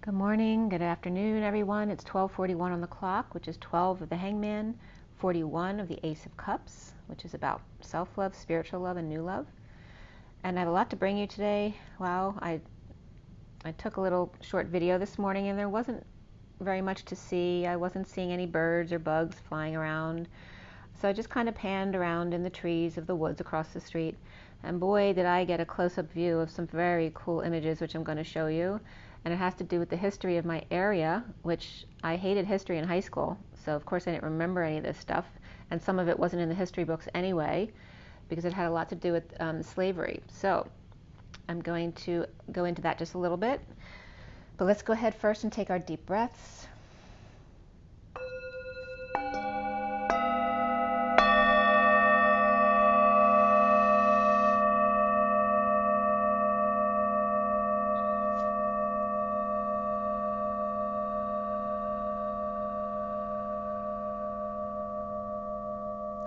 Good morning, good afternoon, everyone. It's 12:41 on the clock, which is 12 of the Hangman, 41 of the Ace of Cups, which is about self-love, spiritual love, and new love. And I have a lot to bring you today. Wow, I took a little short video this morning, and there wasn't very much to see. I wasn't seeing any birds or bugs flying around. So I just kind of panned around in the trees of the woods across the street. And boy, did I get a close-up view of some very cool images, which I'm going to show you. And it has to do with the history of my area, which I hated history in high school. So of course I didn't remember any of this stuff. And some of it wasn't in the history books anyway, because it had a lot to do with slavery. So I'm going to go into that just a little bit. But let's go ahead first and take our deep breaths.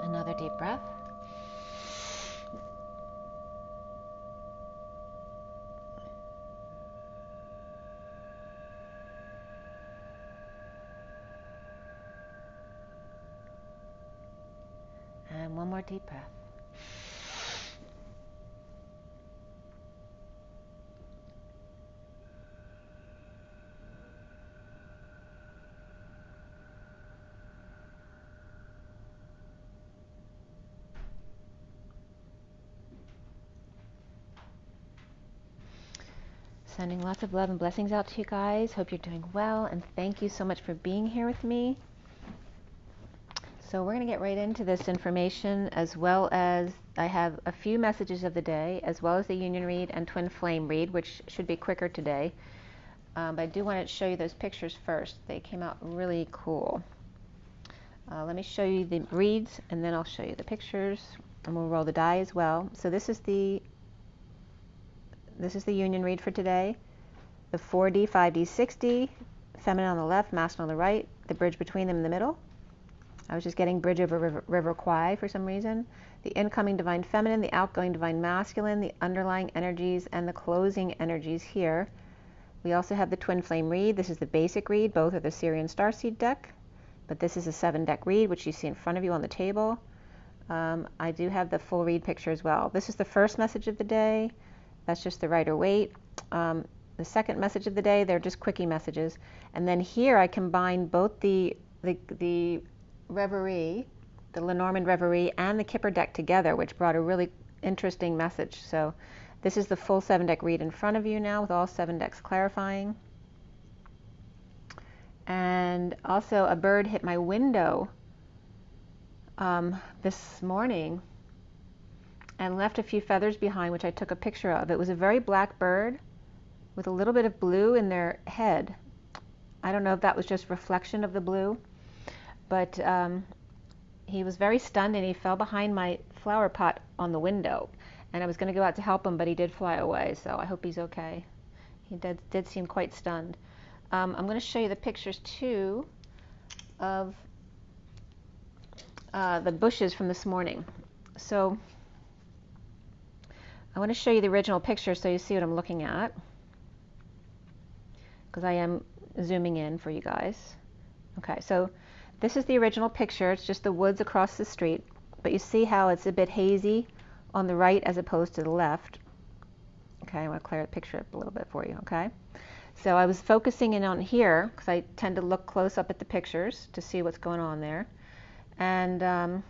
Another deep breath. And one more deep breath. Sending lots of love and blessings out to you guys. Hope you're doing well, and thank you so much for being here with me. So we're going to get right into this information, as well as I have a few messages of the day, as well as the union read and twin flame read, which should be quicker today. But I do want to show you those pictures first. They came out really cool. Let me show you the reads, and then I'll show you the pictures, and we'll roll the die as well. So this is the union read for today. The 4D, 5D, 6D, feminine on the left, masculine on the right, the bridge between them in the middle. I was just getting bridge over river Kwai for some reason. The incoming divine feminine, the outgoing divine masculine, the underlying energies, and the closing energies here. We also have the twin flame read. This is the basic read. Both are the Syrian starseed deck, but this is a 7-deck read, which you see in front of you on the table. I do have the full read picture as well. This is the first message of the day. That's just the Rider-Waite. The second message of the day, they're just quickie messages. And then here I combine both the Reverie, the Lenormand Reverie, and the Kipper deck together, which brought a really interesting message. So this is the full 7-deck read in front of you now, with all 7 decks clarifying. And also a bird hit my window this morning and left a few feathers behind, which I took a picture of. It was a very black bird with a little bit of blue in their head. I don't know if that was just reflection of the blue, but he was very stunned, and he fell behind my flower pot on the window. And I was going to go out to help him, but he did fly away, so I hope he's okay. He did seem quite stunned. I'm going to show you the pictures, too, of the bushes from this morning. So I want to show you the original picture so you see what I'm looking at, because I am zooming in for you guys. Okay, so this is the original picture. It's just the woods across the street, but you see how it's a bit hazy on the right as opposed to the left. Okay, I want to clear the picture up a little bit for you, okay? So I was focusing in on here, because I tend to look close up at the pictures to see what's going on there. And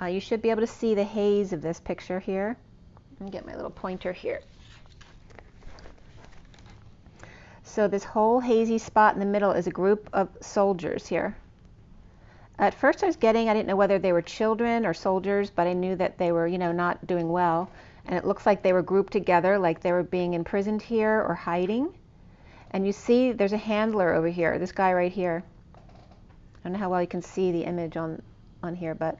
you should be able to see the haze of this picture here. Let me get my little pointer here. So this whole hazy spot in the middle is a group of soldiers here. At first I didn't know whether they were children or soldiers, but I knew that they were, not doing well. And it looks like they were grouped together, like they were being imprisoned here or hiding. And you see there's a handler over here, this guy right here. I don't know how well you can see the image on here, but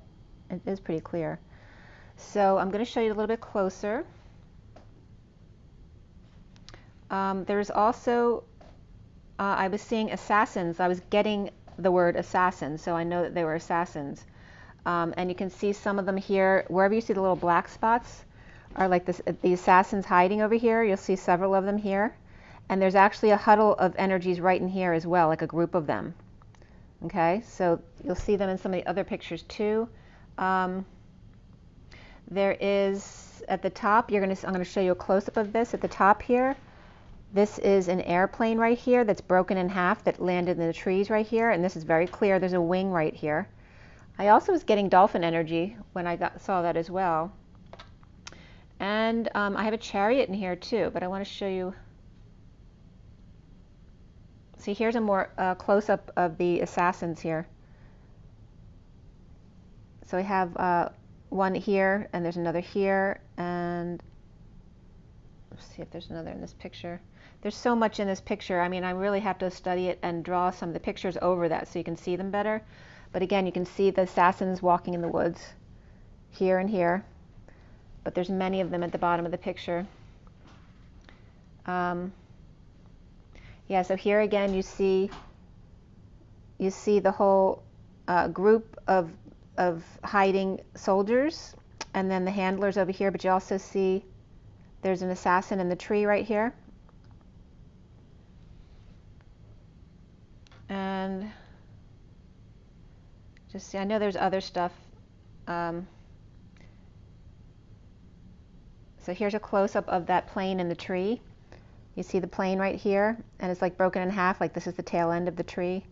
it is pretty clear. So I'm going to show you a little bit closer. There's also, I was seeing assassins. I was getting the word assassin, so I know that they were assassins. And you can see some of them here. Wherever you see the little black spots are like this, the assassins hiding over here. You'll see several of them here. And there's actually a huddle of energies right in here as well, like a group of them. Okay, so you'll see them in some of the other pictures too. There is, at the top, I'm going to show you a close-up of this. At the top here, this is an airplane right here that's broken in half that landed in the trees right here, and this is very clear. There's a wing right here. I also was getting dolphin energy when I saw that as well. And I have a chariot in here too, but I want to show you. See, here's a more close-up of the assassins here. So I have one here, and there's another here, and let's see if there's another in this picture. There's so much in this picture. I mean, I really have to study it and draw some of the pictures over that so you can see them better. But again, you can see the assassins walking in the woods here and here. But there's many of them at the bottom of the picture. Yeah, so here again you see the whole group of hiding soldiers, and then the handlers over here, but you also see there's an assassin in the tree right here. And just see, I know there's other stuff. So here's a close-up of that plane in the tree. You see the plane right here, and it's like broken in half, like this is the tail end of the tree.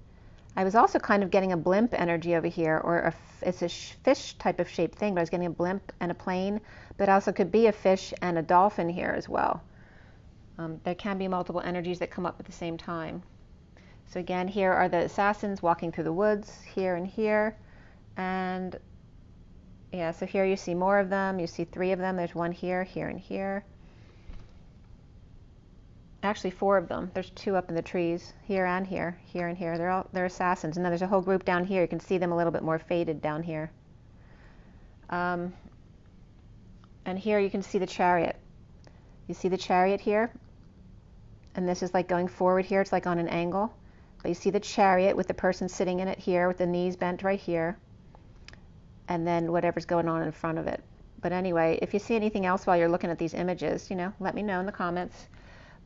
I was also kind of getting a blimp energy over here, or it's a fish type of shaped thing, but I was getting a blimp and a plane, but also could be a fish and a dolphin here as well. There can be multiple energies that come up at the same time. So again, here are the assassins walking through the woods, here and here, and yeah, so here you see more of them. You see 3 of them. There's one here, here, and here. Actually 4 of them. There's 2 up in the trees, here and here, here and here. They're assassins. And then there's a whole group down here. You can see them a little bit more faded down here. And here you can see the chariot. You see the chariot here? And this is like going forward here. It's like on an angle. But you see the chariot with the person sitting in it here with the knees bent right here. And then whatever's going on in front of it. But anyway, if you see anything else while you're looking at these images, let me know in the comments.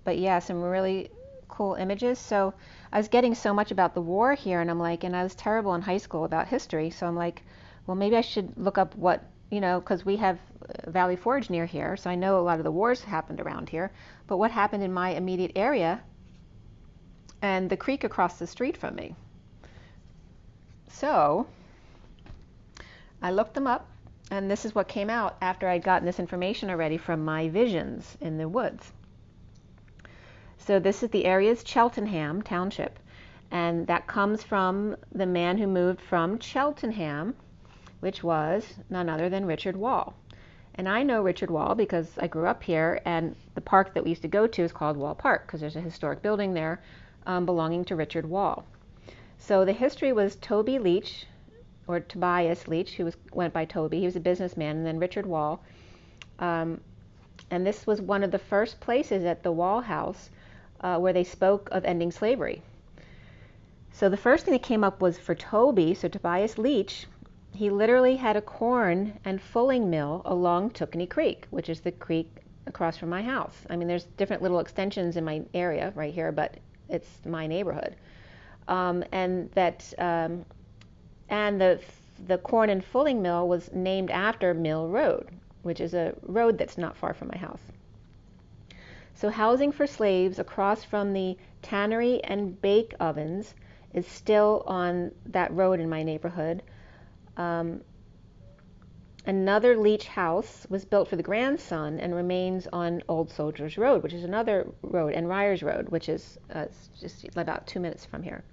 But yeah, some really cool images. So I was getting so much about the war here, and I'm like, and I was terrible in high school about history. So I'm like, well, maybe I should look up what, because we have Valley Forge near here. So I know a lot of the wars happened around here. But what happened in my immediate area and the creek across the street from me? So I looked them up, and this is what came out after I'd gotten this information already from my visions in the woods. So this is the area's Cheltenham Township, and that comes from the man who moved from Cheltenham, which was none other than Richard Wall. And I know Richard Wall because I grew up here, and the park that we used to go to is called Wall Park because there's a historic building there belonging to Richard Wall. So the history was Toby Leach, or Tobias Leach, who went by Toby. He was a businessman, and then Richard Wall. And this was one of the first places at the Wall House where they spoke of ending slavery. So the first thing that came up was for Toby, so Tobias Leach, he literally had a corn and fulling mill along Tookenny Creek, which is the creek across from my house. I mean, there's different little extensions in my area right here, but it's my neighborhood. And the corn and fulling mill was named after Mill Road, which is a road that's not far from my house. So housing for slaves across from the tannery and bake ovens is still on that road in my neighborhood. Another Leach house was built for the grandson and remains on Old Soldiers Road, which is another road, and Ryers Road, which is just about 2 minutes from here.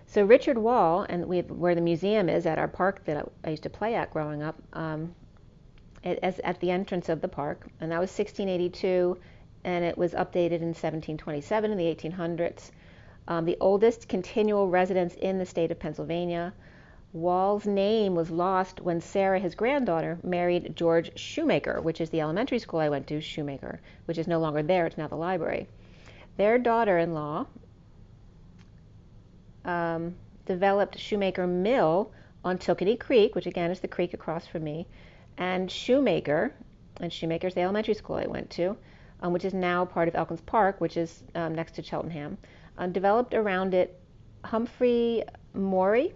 So Richard Wall, and where the museum is at our park that I used to play at growing up, at the entrance of the park, and that was 1682, and it was updated in 1727 in the 1800s. The oldest continual residence in the state of Pennsylvania. Wall's name was lost when Sarah, his granddaughter, married George Shoemaker, which is the elementary school I went to, Shoemaker, which is no longer there, it's now the library. Their daughter-in-law developed Shoemaker Mill on Tookenny Creek, which again is the creek across from me, and Shoemaker and Shoemaker's the elementary school I went to, which is now part of Elkins Park, which is next to Cheltenham. Developed around it Humphrey Maury,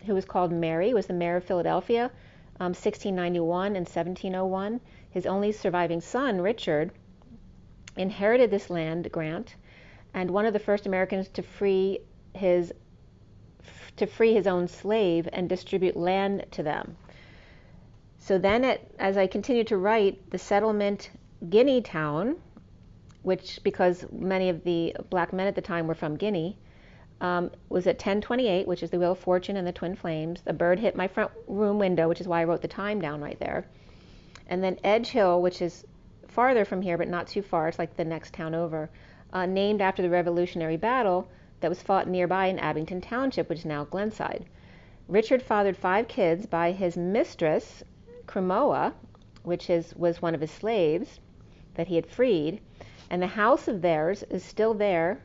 who was called Mary, was the mayor of Philadelphia, 1691 and 1701. His only surviving son, Richard, inherited this land grant, and one of the first Americans to free his own slave and distribute land to them. So then, as I continued to write, the settlement Guinea Town, which, because many of the black men at the time were from Guinea, was at 1028, which is the Wheel of Fortune and the Twin Flames. The bird hit my front room window, which is why I wrote the time down right there. And then Edge Hill, which is farther from here, but not too far. It's like the next town over, named after the Revolutionary battle that was fought nearby in Abington Township, which is now Glenside. Richard fathered 5 kids by his mistress, Cremoa, which was one of his slaves that he had freed. And the house of theirs is still there,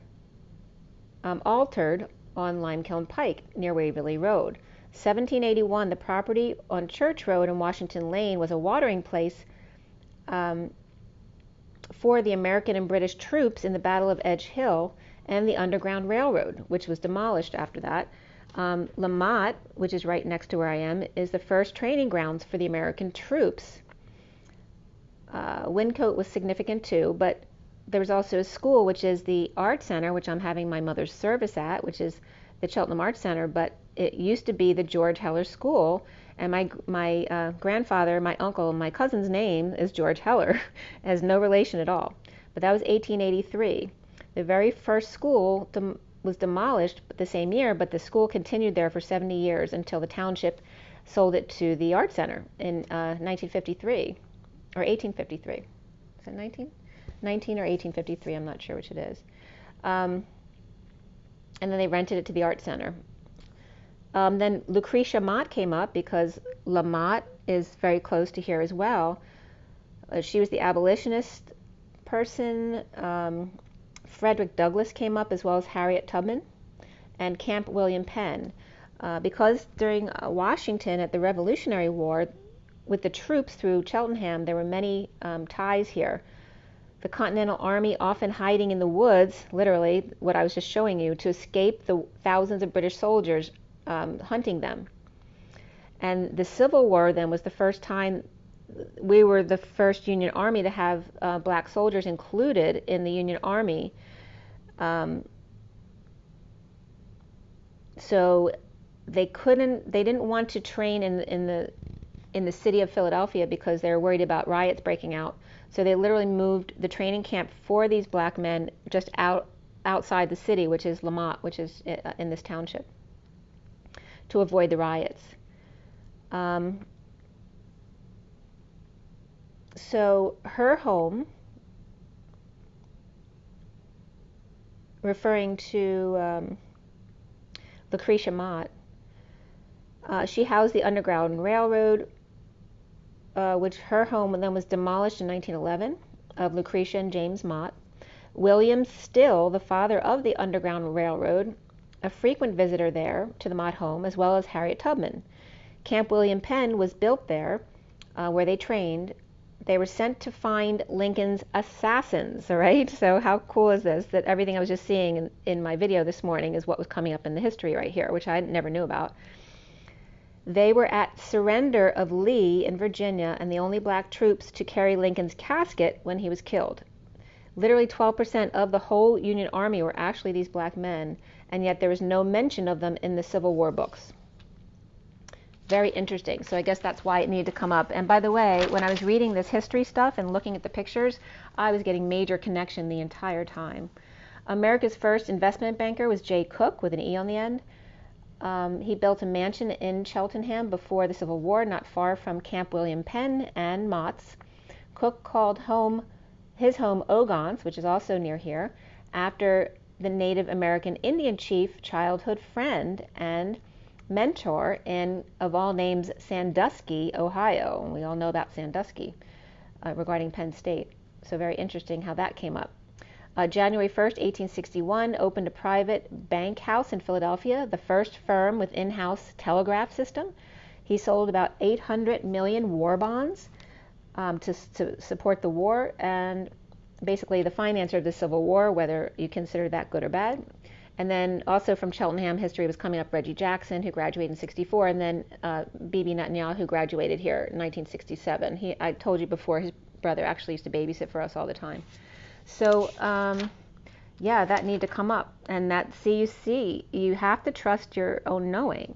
altered on Limekiln Pike near Waverly Road. 1781, the property on Church Road in Washington Lane was a watering place for the American and British troops in the Battle of Edge Hill and the Underground Railroad, which was demolished after that. La Motte, which is right next to where I am, is the first training grounds for the American troops. Wyncote was significant too, but there was also a school, which is the Art Center, which I'm having my mother's service at, which is the Cheltenham Art Center, but it used to be the George Heller School, and my grandfather, my uncle, my cousin's name is George Heller. It has no relation at all. But that was 1883. The very first school was demolished the same year, but the school continued there for 70 years until the township sold it to the Art Center in 1953, or 1853. Is it 19? 19 or 1853, I'm not sure which it is. And then they rented it to the Art Center. Then Lucretia Mott came up because La Motte is very close to here as well. She was the abolitionist person. Frederick Douglass came up, as well as Harriet Tubman, and Camp William Penn. Because during Washington at the Revolutionary War, with the troops through Cheltenham, there were many ties here. The Continental Army often hiding in the woods, literally, what I was just showing you, to escape the thousands of British soldiers hunting them. And the Civil War then was the first time we were the first Union Army to have black soldiers included in the Union Army. So they didn't want to train in the city of Philadelphia because they were worried about riots breaking out. So they literally moved the training camp for these black men just outside the city, which is La Motte, which is in this township, to avoid the riots. So her home, referring to Lucretia Mott, she housed the Underground Railroad, which her home then was demolished in 1911, of Lucretia and James Mott. William Still, the father of the Underground Railroad, a frequent visitor there to the Mott home, as well as Harriet Tubman. Camp William Penn was built there, where they trained. They were sent to find Lincoln's assassins, all right? So how cool is this, that everything I was just seeing in my video this morning is what was coming up in the history right here, which I never knew about. They were at surrender of Lee in Virginia and the only black troops to carry Lincoln's casket when he was killed. Literally 12% of the whole Union Army were actually these black men, and yet there was no mention of them in the Civil War books. Very interesting. So I guess that's why it needed to come up. And by the way, when I was reading this history stuff and looking at the pictures, I was getting major connection the entire time. America's first investment banker was J. Cook, with an E on the end. He built a mansion in Cheltenham before the Civil War, not far from Camp William Penn and Mott's. Cook called his home Ogons, which is also near here, after the Native American Indian chief, childhood friend, and mentor in, of all names, Sandusky, Ohio. And we all know about Sandusky regarding Penn State. So very interesting how that came up. January 1st, 1861, opened a private bank house in Philadelphia, the first firm with in-house telegraph system. He sold about 800 million war bonds. to support the war and basically the financer of the Civil War, whether you consider that good or bad. And then also from Cheltenham history was coming up Reggie Jackson, who graduated in 64, and then Bibi Netanyahu, who graduated here in 1967. I told you before, his brother actually used to babysit for us all the time. So yeah, that need to come up. And that CUC, you have to trust your own knowing.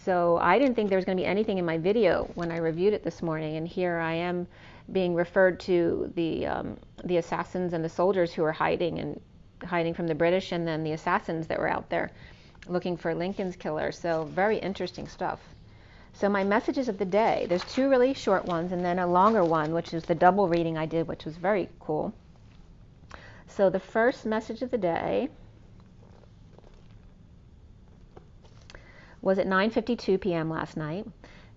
So I didn't think there was going to be anything in my video when I reviewed it this morning, and here I am being referred to the assassins and the soldiers who are hiding from the British, and then the assassins that were out there looking for Lincoln's killer. So very interesting stuff. So my messages of the day, there's two really short ones and then a longer one, which is the double reading I did, which was very cool. So the first message of the day was at 9:52 p.m. last night.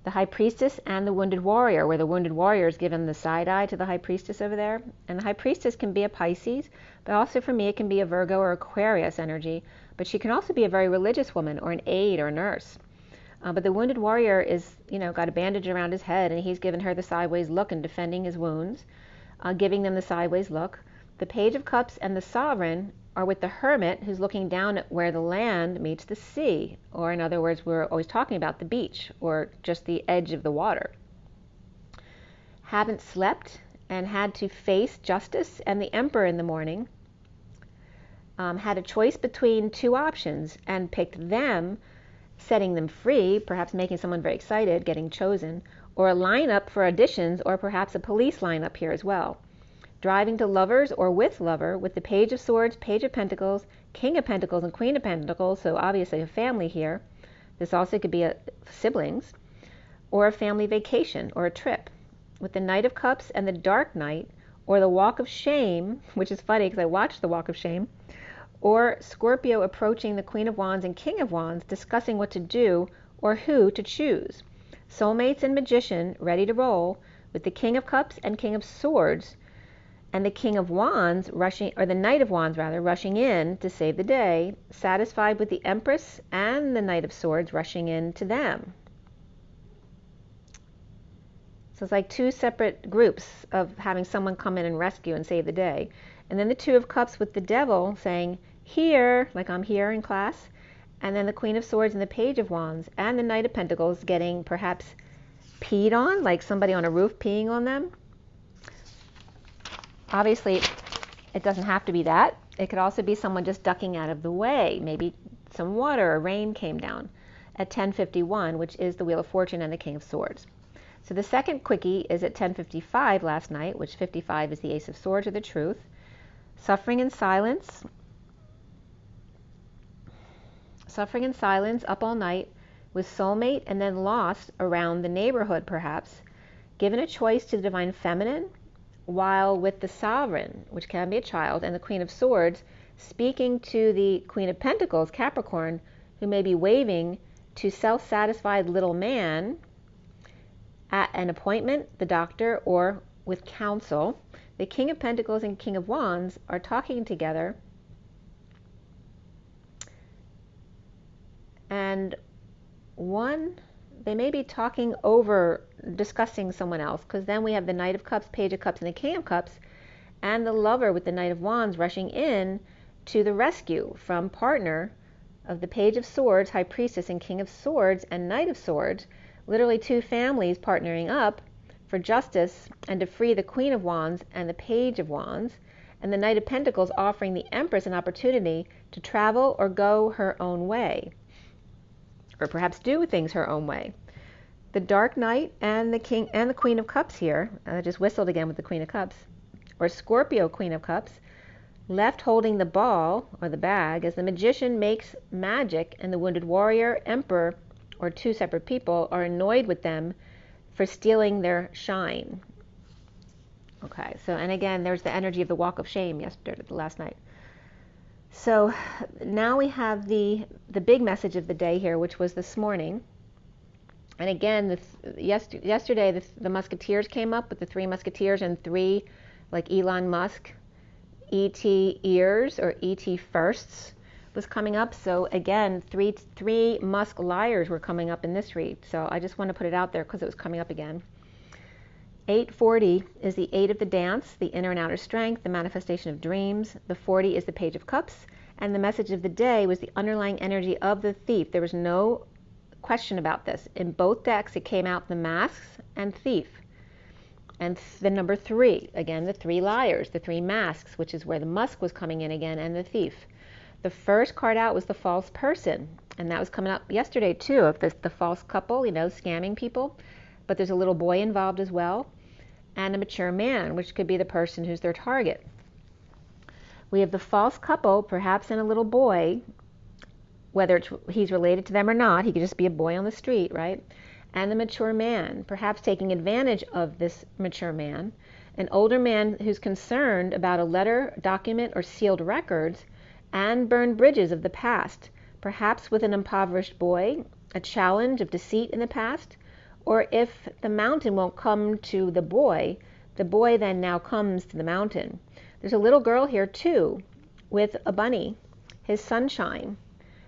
The High Priestess and the Wounded Warrior, where the Wounded Warrior is given the side eye to the High Priestess over there. And the High Priestess can be a Pisces, but also for me it can be a Virgo or Aquarius energy. But she can also be a very religious woman or an aide or a nurse. But the Wounded Warrior is, got a bandage around his head, and he's given her the sideways look and defending his wounds, giving them the sideways look. The Page of Cups and the Sovereign are with the Hermit, who's looking down at where the land meets the sea, or in other words, we're always talking about the beach or just the edge of the water. Haven't slept and had to face Justice and the Emperor in the morning. Had a choice between two options and picked them, setting them free, perhaps making someone very excited, getting chosen, or a lineup for auditions, or perhaps a police lineup here as well. Driving to Lovers or with Lover with the Page of Swords, Page of Pentacles, King of Pentacles, and Queen of Pentacles, so obviously a family here. This also could be siblings, or a family vacation or a trip. With the Knight of Cups and the Dark Knight, or the Walk of Shame, which is funny because I watched the Walk of Shame, or Scorpio approaching the Queen of Wands and King of Wands, discussing what to do or who to choose. Soulmates and Magician ready to roll with the King of Cups and King of Swords, and the King of Wands rushing, or the Knight of Wands rather, rushing in to save the day, satisfied with the Empress and the Knight of Swords rushing in to them. So it's like two separate groups of having someone come in and rescue and save the day. And then the Two of Cups with the Devil saying, here, like I'm here in class. And then the Queen of Swords and the Page of Wands and the Knight of Pentacles getting perhaps peed on, like somebody on a roof peeing on them. Obviously, it doesn't have to be that. It could also be someone just ducking out of the way. Maybe some water or rain came down at 10:51, which is the Wheel of Fortune and the King of Swords. So the second quickie is at 10:55 last night, which 55 is the Ace of Swords or the Truth. Suffering in silence. Suffering in silence up all night with soulmate and then lost around the neighborhood perhaps. Given a choice to the Divine Feminine, while with the Sovereign, which can be a child, and the Queen of Swords, speaking to the Queen of Pentacles, Capricorn, who may be waving to self-satisfied little man at an appointment, the doctor, or with counsel. The King of Pentacles and King of Wands are talking together, and they may be talking over, discussing someone else, because then we have the Knight of Cups, Page of Cups, and the King of Cups, and the Lover with the Knight of Wands rushing in to the rescue from partner of the Page of Swords, High Priestess, and King of Swords, and Knight of Swords, literally two families partnering up for justice and to free the Queen of Wands and the Page of Wands, and the Knight of Pentacles offering the Empress an opportunity to travel or go her own way, or perhaps do things her own way. The Dark Knight and the King and the Queen of Cups here, I just whistled again with the Queen of Cups, or Scorpio Queen of Cups, left holding the ball or the bag as the Magician makes magic, and the Wounded Warrior, Emperor, or two separate people are annoyed with them for stealing their shine. Okay, so, and again, there's the energy of the Walk of Shame last night. So now we have the big message of the day here, which was this morning. And again, yesterday the Musketeers came up with the three Musketeers and three, like Elon Musk, E.T. ears or E.T. firsts was coming up. So again, three Musk liars were coming up in this read. So I just want to put it out there because it was coming up again. 840 is the 8 of the dance, the inner and outer strength, the manifestation of dreams. The 40 is the Page of Cups, and the message of the day was the underlying energy of the thief. There was no question about this. In both decks, it came out the masks and thief. And the number 3, again, the 3 liars, the 3 masks, which is where the musk was coming in again, and the thief. The first card out was the false person, and that was coming up yesterday too, of the false couple, scamming people. But there's a little boy involved as well, and a mature man, which could be the person who's their target. We have the false couple, perhaps in a little boy, whether he's related to them or not. He could just be a boy on the street, right? And the mature man, perhaps taking advantage of this mature man, an older man who's concerned about a letter, document, or sealed records and burned bridges of the past, perhaps with an impoverished boy, a challenge of deceit in the past, or if the mountain won't come to the boy then now comes to the mountain. There's a little girl here too with a bunny, his sunshine,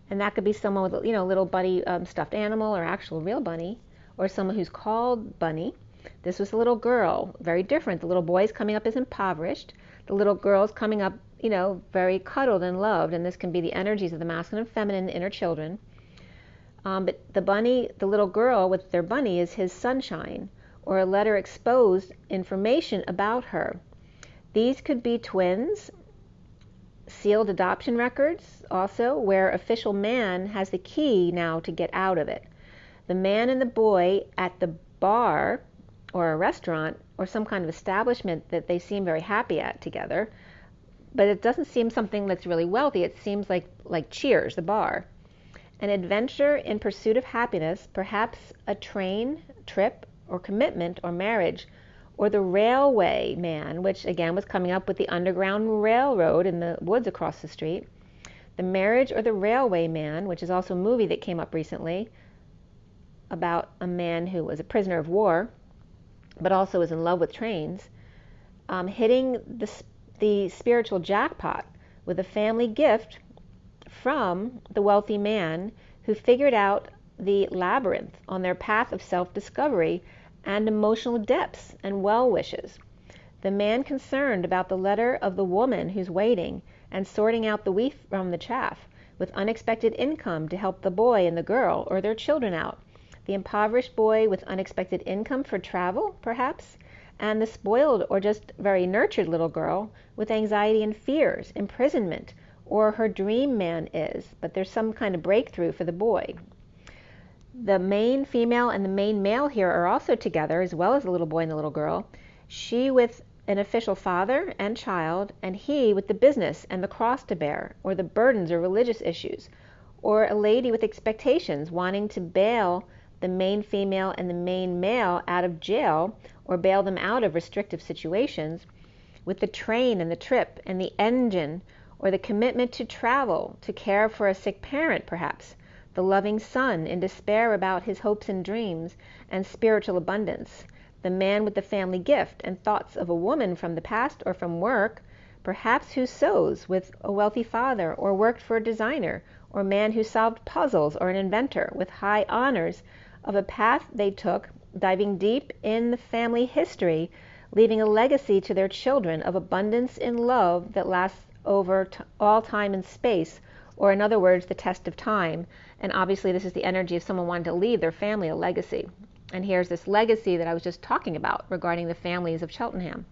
and that could be someone with a little bunny stuffed animal or actual real bunny, or someone who's called Bunny. This was a little girl, very different. The little boy's coming up as impoverished. The little girl's coming up, very cuddled and loved, and this can be the energies of the masculine and feminine inner children. But the bunny, the little girl with their bunny, is his sunshine, or a letter exposed information about her. These could be twins, sealed adoption records also, where official man has the key now to get out of it. The man and the boy at the bar or a restaurant or some kind of establishment that they seem very happy at together, but it doesn't seem something that's really wealthy. It seems like Cheers, the bar. An adventure in pursuit of happiness, perhaps a train trip or commitment or marriage, or the railway man, which again was coming up with the Underground Railroad in the woods across the street. The marriage or the railway man, which is also a movie that came up recently about a man who was a prisoner of war, but also is in love with trains, hitting the spiritual jackpot with a family gift from the wealthy man who figured out the labyrinth on their path of self-discovery and emotional depths and well wishes. The man concerned about the letter of the woman who's waiting and sorting out the wheat from the chaff, with unexpected income to help the boy and the girl or their children out. The impoverished boy with unexpected income for travel, perhaps, and the spoiled or just very nurtured little girl with anxiety and fears, imprisonment, or her dream man is, but there's some kind of breakthrough for the boy. The main female and the main male here are also together, as well as the little boy and the little girl. She with an official father and child, and he with the business and the cross to bear, or the burdens or religious issues, or a lady with expectations wanting to bail the main female and the main male out of jail, or bail them out of restrictive situations, with the train and the trip and the engine, or the commitment to travel, to care for a sick parent perhaps, the loving son in despair about his hopes and dreams and spiritual abundance, the man with the family gift and thoughts of a woman from the past or from work, perhaps who sews with a wealthy father, or worked for a designer, or man who solved puzzles, or an inventor with high honors of a path they took, diving deep in the family history, leaving a legacy to their children of abundance in love that lasts over all time and space, or in other words, the test of time. And obviously this is the energy of someone wanting to leave their family a legacy. And here's this legacy that I was just talking about regarding the families of Cheltenham.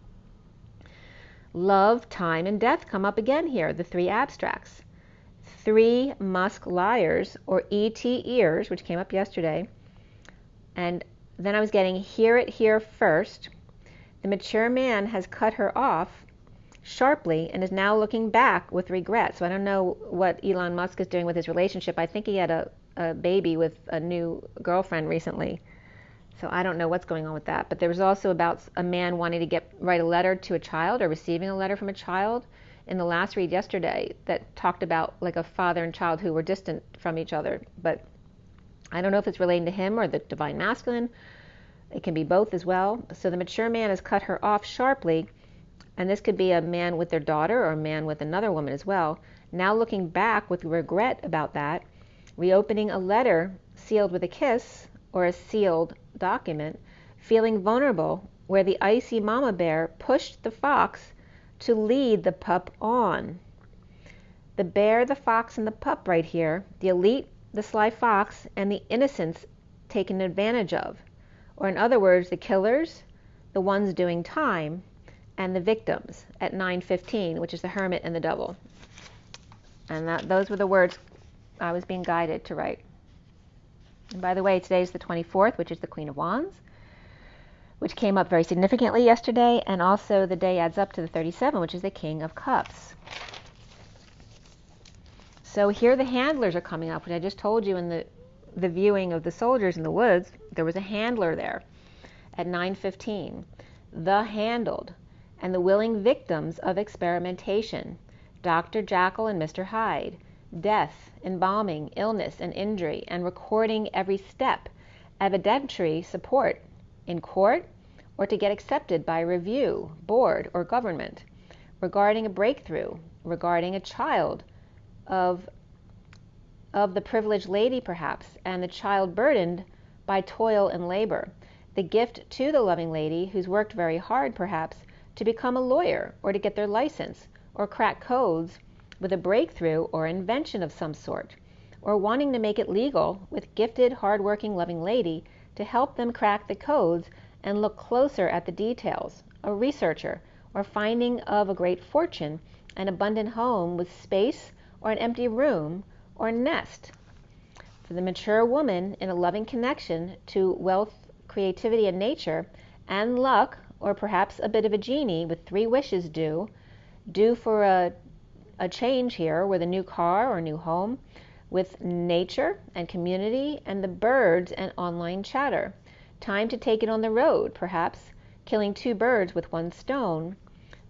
Love, time, and death come up again here, the 3 abstracts. 3 musk liars, or ET ears, which came up yesterday. And then I was getting hear it here first. The mature man has cut her off sharply and is now looking back with regret. So I don't know what Elon Musk is doing with his relationship. I think he had a baby with a new girlfriend recently. So I don't know what's going on with that. But there was also about a man wanting to write a letter to a child, or receiving a letter from a child in the last read yesterday that talked about like a father and child who were distant from each other. But I don't know if it's relating to him or the divine masculine. It can be both as well. So the mature man has cut her off sharply, and this could be a man with their daughter or a man with another woman as well, now looking back with regret about that, reopening a letter sealed with a kiss or a sealed document, feeling vulnerable where the icy mama bear pushed the fox to lead the pup on. The bear, the fox, and the pup right here, the elite, the sly fox, and the innocents taken advantage of. Or in other words, the killers, the ones doing time, and the victims at 9:15, which is the hermit and the devil. And those were the words I was being guided to write. And by the way, today's the 24th, which is the Queen of Wands, which came up very significantly yesterday, and also the day adds up to the 37, which is the King of Cups. So here the handlers are coming up, which I just told you in the viewing of the soldiers in the woods, there was a handler there at 9:15. The handled and the willing victims of experimentation, Dr. Jekyll and Mr. Hyde, death, embalming, illness, and injury, and recording every step, evidentiary support in court or to get accepted by review, board, or government, regarding a breakthrough, regarding a child of the privileged lady perhaps, and the child burdened by toil and labor, the gift to the loving lady who's worked very hard perhaps to become a lawyer or to get their license or crack codes with a breakthrough or invention of some sort, or wanting to make it legal with gifted, hard-working, loving lady to help them crack the codes and look closer at the details, a researcher, or finding of a great fortune, an abundant home with space or an empty room or nest. For the mature woman in a loving connection to wealth, creativity, and nature, and luck, or perhaps a bit of a genie with 3 wishes due for a change here with a new car or new home, with nature and community and the birds and online chatter. Time to take it on the road, perhaps, killing 2 birds with 1 stone.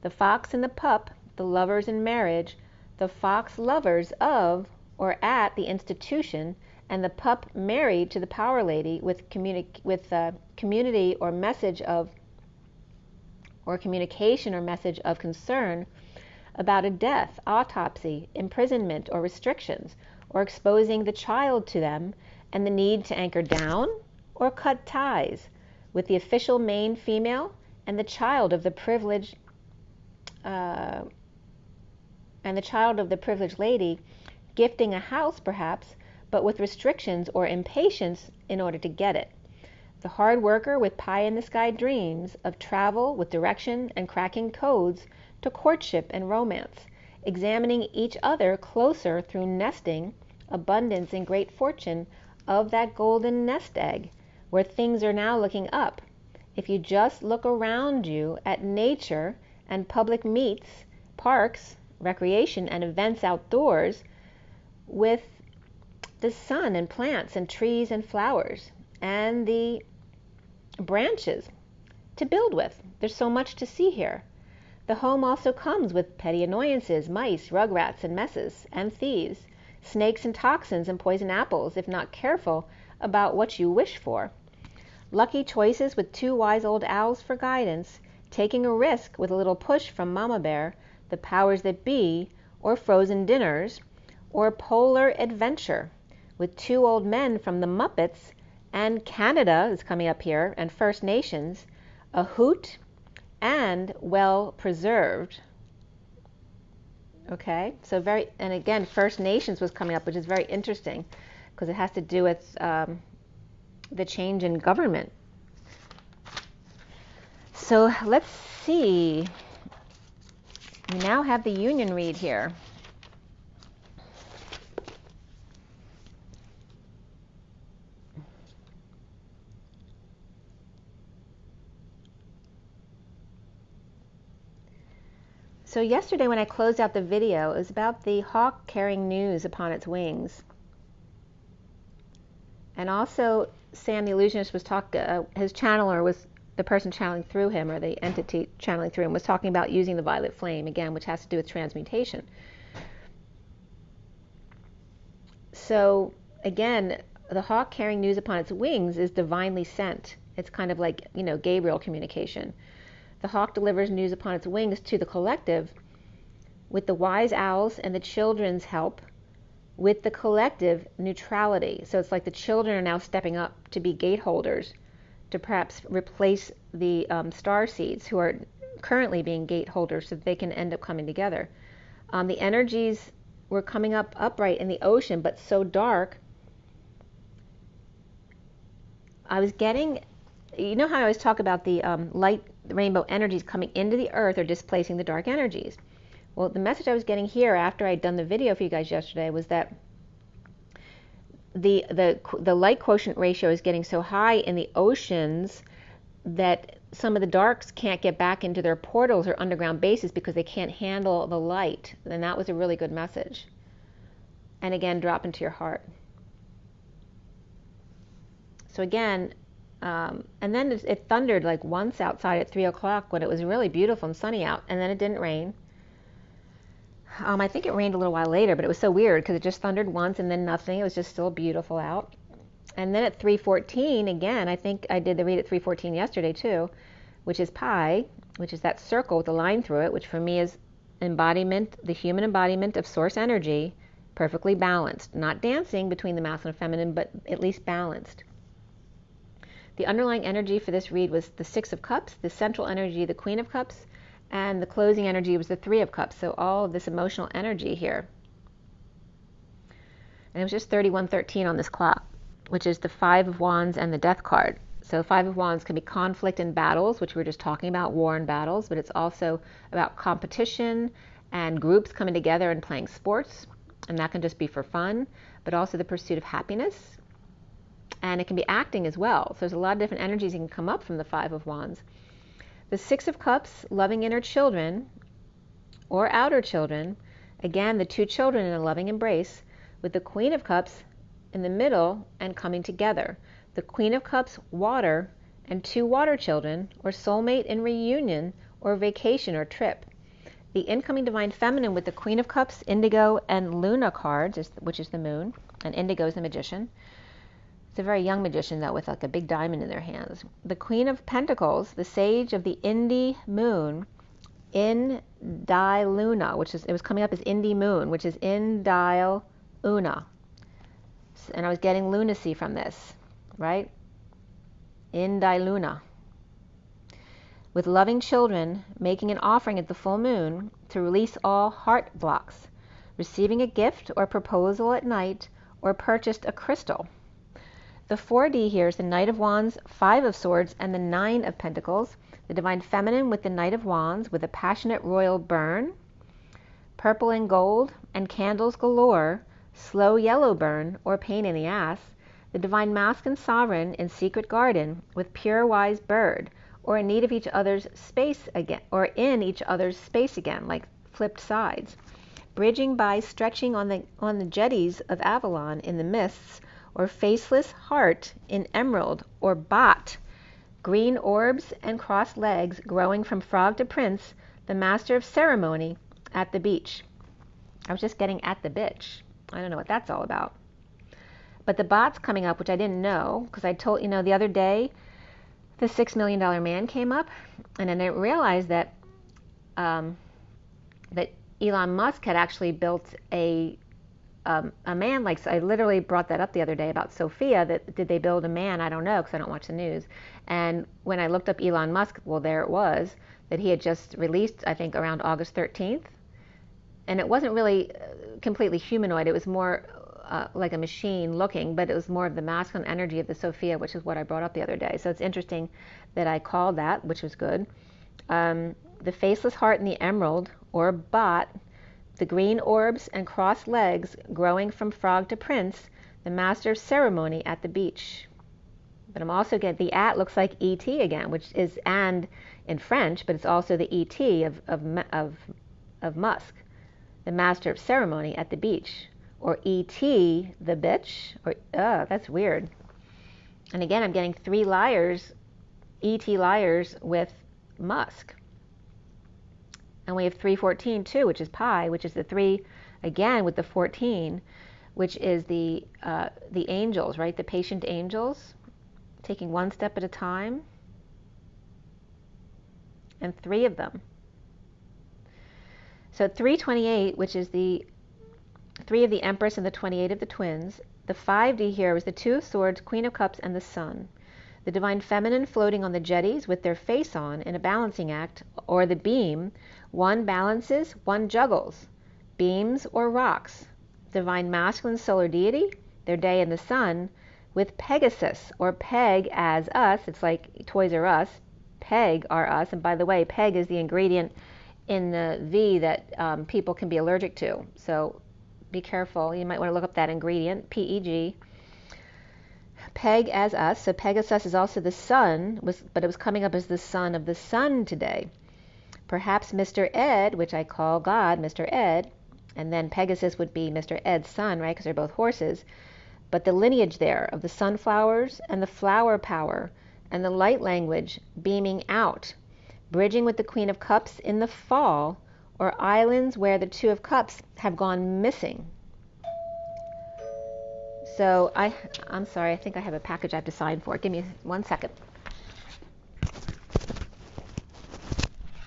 The fox and the pup, the lovers in marriage, the fox lovers of or at the institution, and the pup married to the power lady with community or message of, or communication or message of concern about a death, autopsy, imprisonment, or restrictions, or exposing the child to them and the need to anchor down or cut ties with the official main female and the child of the privileged lady, gifting a house perhaps, but with restrictions or impatience in order to get it. The hard worker with pie-in-the-sky dreams of travel with direction and cracking codes to courtship and romance, examining each other closer through nesting, abundance, and great fortune of that golden nest egg, where things are now looking up. If you just look around you at nature and public meets, parks, recreation, and events outdoors, with the sun and plants and trees and flowers and the branches to build with. There's so much to see here. The home also comes with petty annoyances, mice, rugrats, and messes, and thieves, snakes and toxins and poison apples if not careful about what you wish for. Lucky choices with 2 wise old owls for guidance, taking a risk with a little push from Mama Bear, the powers that be, or frozen dinners, or polar adventure with 2 old men from the Muppets, and Canada is coming up here, and First Nations, a hoot, and well preserved. Okay, so and again, First Nations was coming up, which is very interesting because it has to do with the change in government. So let's see. We now have the union read here. So yesterday when I closed out the video, it was about the hawk carrying news upon its wings. And also Sam the illusionist was his channeler was the person channeling through him, or the entity channeling through him, was talking about using the violet flame, again, which has to do with transmutation. So again, the hawk carrying news upon its wings is divinely sent. It's kind of like, Gabriel communication. The hawk delivers news upon its wings to the collective with the wise owls and the children's help, with the collective neutrality. So it's like the children are now stepping up to be gate holders to perhaps replace the star seeds who are currently being gate holders so that they can end up coming together. The energies were coming up upright in the ocean, but so dark. I was getting, you know how I always talk about the light rainbow energies coming into the earth or displacing the dark energies. Well, the message I was getting here after I'd done the video for you guys yesterday was that the light quotient ratio is getting so high in the oceans that some of the darks can't get back into their portals or underground bases because they can't handle the light. And that was a really good message. And again, drop into your heart. So again, and then it thundered like once outside at 3 o'clock when it was really beautiful and sunny out, and then it didn't rain. I think it rained a little while later, but it was so weird because it just thundered once and then nothing. It was just still beautiful out. And then at 3:14, again, I think I did the read at 3:14 yesterday too, which is pi, which is that circle with a line through it, which for me is embodiment, the human embodiment of source energy, perfectly balanced. Not dancing between the masculine and feminine, but at least balanced. The underlying energy for this read was the Six of Cups, the central energy, the Queen of Cups, and the closing energy was the Three of Cups. So all of this emotional energy here. And it was just 31:13 on this clock, which is the Five of Wands and the Death card. So Five of Wands can be conflict and battles, which we were just talking about, war and battles, but it's also about competition and groups coming together and playing sports, and that can just be for fun, but also the pursuit of happiness. And it can be acting as well. So there's a lot of different energies that can come up from the Five of Wands. The Six of Cups, loving inner children or outer children. Again, the two children in a loving embrace, with the Queen of Cups in the middle and coming together. The Queen of Cups, water, and two water children, or soulmate in reunion or vacation or trip. The incoming divine feminine with the Queen of Cups, Indigo, and Luna cards, which is the moon, and Indigo is the magician. It's a very young magician, though, with like a big diamond in their hands. The Queen of Pentacles, the sage of the Indi moon, Indi Luna, which is, it was coming up as Indi moon, which is Indi Una. And I was getting lunacy from this, right? Indi Luna. With loving children, making an offering at the full moon to release all heart blocks, receiving a gift or proposal at night, or purchased a crystal. The 4D here is the Knight of Wands, Five of Swords, and the Nine of Pentacles. The Divine Feminine with the Knight of Wands with a passionate royal burn, purple and gold, and candles galore, slow yellow burn, or pain in the ass. The Divine Masculine Sovereign in Secret Garden with pure wise bird, or in need of each other's space again, or in each other's space again, like flipped sides. Bridging by stretching on the jetties of Avalon in the mists, or faceless heart in emerald or bot, green orbs and crossed legs growing from frog to prince, the master of ceremony at the beach. I was just getting at the bitch. I don't know what that's all about. But the bot's coming up, which I didn't know, because I told, the other day, the $6 million man came up, and then I realized that that Elon Musk had actually built a man, like, I literally brought that up the other day about Sophia, that did they build a man? I don't know, because I don't watch the news. And when I looked up Elon Musk, well, there it was, that he had just released, I think, around August 13th. And it wasn't really completely humanoid. It was more like a machine looking, but it was more of the masculine energy of the Sophia, which is what I brought up the other day. So it's interesting that I called that, which was good. The faceless heart in the emerald, or bot, the green orbs and crossed legs growing from frog to prince, the master of ceremony at the beach. But I'm also getting the at looks like ET again, which is and in French, but it's also the ET of Musk, the master of ceremony at the beach, or ET the bitch, or that's weird. And again, I'm getting three liars, ET liars with Musk. And we have 314 too, which is pi, which is the 3 again with the 14, which is the angels, right? The patient angels, taking one step at a time, and 3 of them. So 328, which is the 3 of the Empress and the 28 of the twins. The 5D here was the Two of Swords, Queen of Cups, and the Sun. The divine feminine floating on the jetties with their face on in a balancing act, or the beam, one balances, one juggles, beams or rocks. Divine masculine solar deity, their day in the sun, with Pegasus, or Peg as us. It's like Toys R Us. Peg are us. And by the way, Peg is the ingredient in the V that people can be allergic to. So be careful. You might want to look up that ingredient, PEG. Peg as us. So Pegasus is also the sun, but it was coming up as the son of the sun today. Perhaps Mr. Ed, which I call God, Mr. Ed, and then Pegasus would be Mr. Ed's son, right, because they're both horses. But the lineage there of the sunflowers and the flower power and the light language beaming out, bridging with the Queen of Cups in the fall, or islands where the Two of Cups have gone missing. So I'm sorry, I think I have a package I have to sign for. Give me 1 second.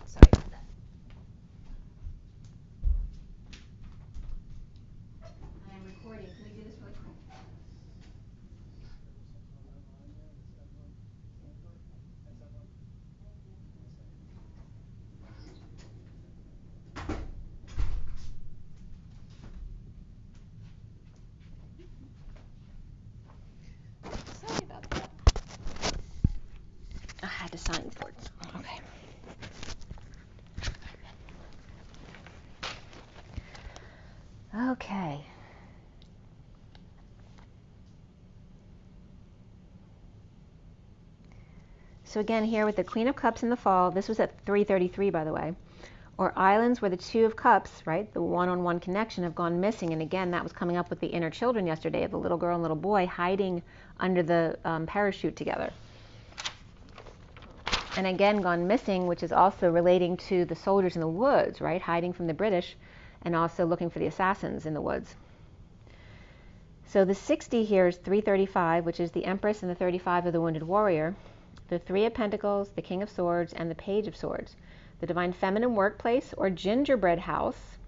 Sorry about that. I am recording. Can we do this really quick? Sorry about that. I had to sign for it. Okay. Okay. So again, here with the Queen of Cups in the fall, this was at 3:33, by the way, or islands where the Two of Cups, right, the one-on-one connection, have gone missing. And again, that was coming up with the inner children yesterday of the little girl and little boy hiding under the parachute together. And again, gone missing, which is also relating to the soldiers in the woods, right, hiding from the British and also looking for the assassins in the woods. So the 60 here is 335, which is the Empress, and the 35 of the Wounded Warrior. The Three of Pentacles, the King of Swords, and the Page of Swords. The Divine Feminine Workplace, or Gingerbread House,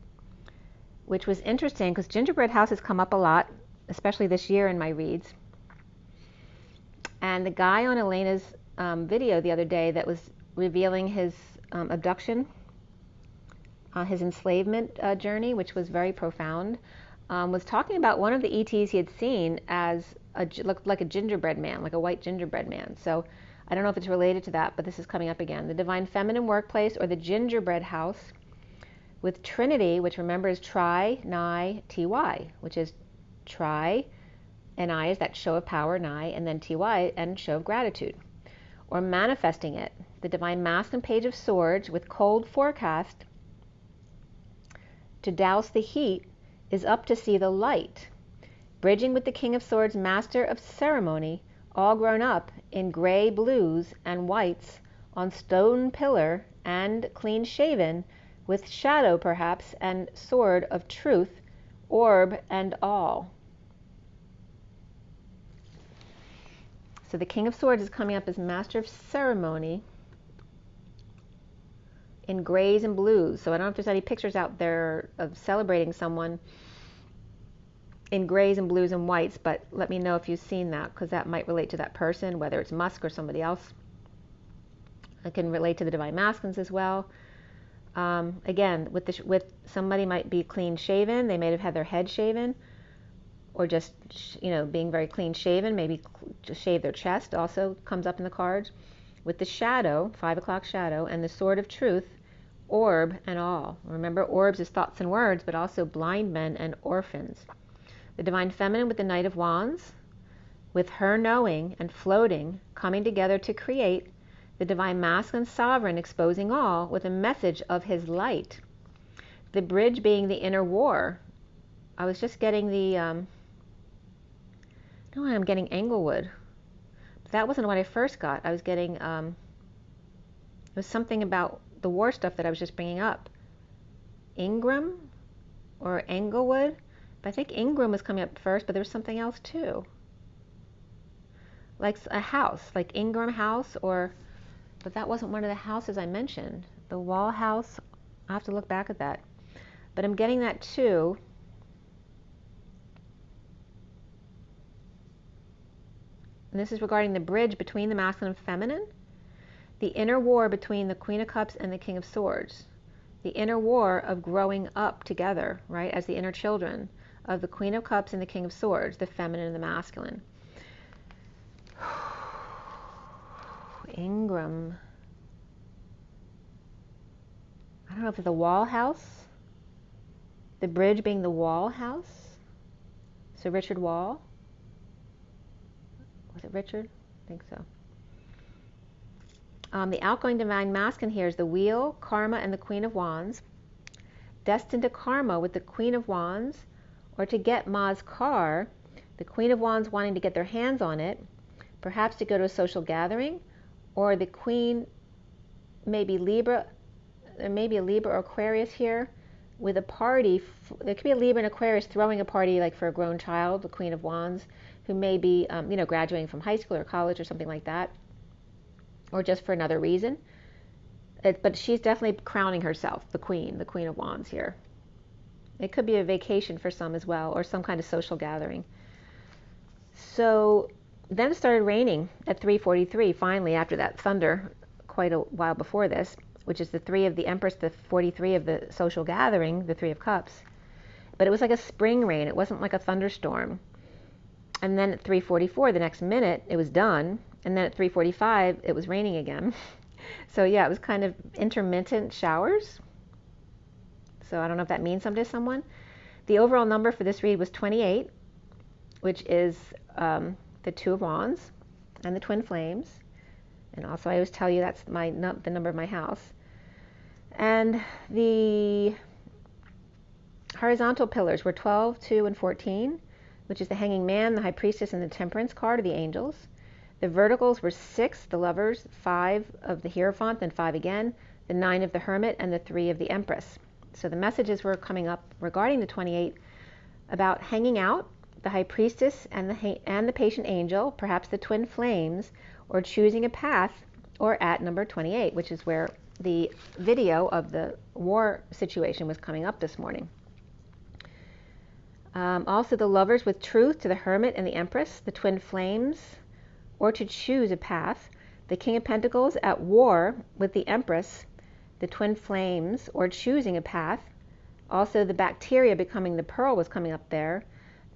which was interesting because Gingerbread House has come up a lot, especially this year in my reads. And the guy on Elena's video the other day that was revealing his abduction, his enslavement journey, which was very profound, was talking about one of the ETs he had seen as looked like a gingerbread man, like a white gingerbread man. So I don't know if it's related to that, but this is coming up again. The Divine Feminine Workplace, or the Gingerbread House, with Trinity, which remember is Tri, Ni, Ty, which is Tri, and I is that show of power, Ni, and then Ty, and show of gratitude. Or manifesting it. The Divine Masculine Page of Swords, with cold forecast, to douse the heat, is up to see the light. Bridging with the King of Swords, Master of Ceremony, all grown up in gray blues and whites on stone pillar and clean shaven, with shadow perhaps and sword of truth, orb and all. So the King of Swords is coming up as Master of Ceremony in grays and blues. So I don't know if there's any pictures out there of celebrating someone in grays and blues and whites, but let me know if you've seen that, because that might relate to that person, whether it's Musk or somebody else. It can relate to the Divine Masculines as well. Again, with somebody might be clean shaven, they may have had their head shaven, or just being very clean shaven, maybe just shave their chest, also comes up in the cards. With the shadow, 5 o'clock shadow, and the sword of truth, orb and all. Remember, orbs is thoughts and words, but also blind men and orphans. The Divine Feminine with the Knight of Wands, with her knowing and floating, coming together to create. The Divine Masculine Sovereign exposing all with a message of his light. The bridge being the inner war. I was just getting I'm getting Englewood. But that wasn't what I first got. I was getting, it was something about the war stuff that I was just bringing up. Ingram or Englewood. But I think Ingram was coming up first, but there was something else too. Like a house, like Ingram House, but that wasn't one of the houses I mentioned. The Wall House, I'll have to look back at that. But I'm getting that too. and this is regarding the bridge between the masculine and feminine, the inner war between the Queen of Cups and the King of Swords, the inner war of growing up together, right, as the inner children of the Queen of Cups and the King of Swords, the feminine and the masculine. Ingram. I don't know if it's the wall house, the bridge being the wall house. So Richard Wall. Was it Richard? I think so. The outgoing divine masculine here is the Wheel, Karma, and the Queen of Wands. Destined to karma with the Queen of Wands, or to get Ma's car, the Queen of Wands wanting to get their hands on it, perhaps to go to a social gathering, or the Queen may be Libra, there may be a Libra or Aquarius here, with a party. There could be a Libra and Aquarius throwing a party like for a grown child, the Queen of Wands, who may be graduating from high school or college or something like that, or just for another reason. But she's definitely crowning herself, the Queen of Wands here. It could be a vacation for some as well, or some kind of social gathering. So then it started raining at 3:43, finally, after that thunder quite a while before this, which is the 3 of the Empress, the 43 of the social gathering, the 3 of Cups. But it was like a spring rain. It wasn't like a thunderstorm. And then at 3:44, the next minute, it was done. And then at 3:45, it was raining again. So yeah, it was kind of intermittent showers. So I don't know if that means something to someone. The overall number for this read was 28, which is the 2 of Wands and the Twin Flames. And also I always tell you that's the number of my house. And the horizontal pillars were 12, 2, and 14, which is the Hanging Man, the High Priestess, and the Temperance card of the angels. The verticals were 6, the Lovers, 5 of the Hierophant, then 5 again, the 9 of the Hermit, and the 3 of the Empress. So the messages were coming up regarding the 28 about hanging out, the High Priestess and the Patient Angel, perhaps the Twin Flames, or choosing a path, or at number 28, which is where the video of the war situation was coming up this morning. Also the Lovers with Truth to the Hermit and the Empress, the Twin Flames, or to choose a path, the King of Pentacles at war with the Empress, the Twin Flames, or choosing a path. Also the Bacteria becoming the Pearl was coming up there.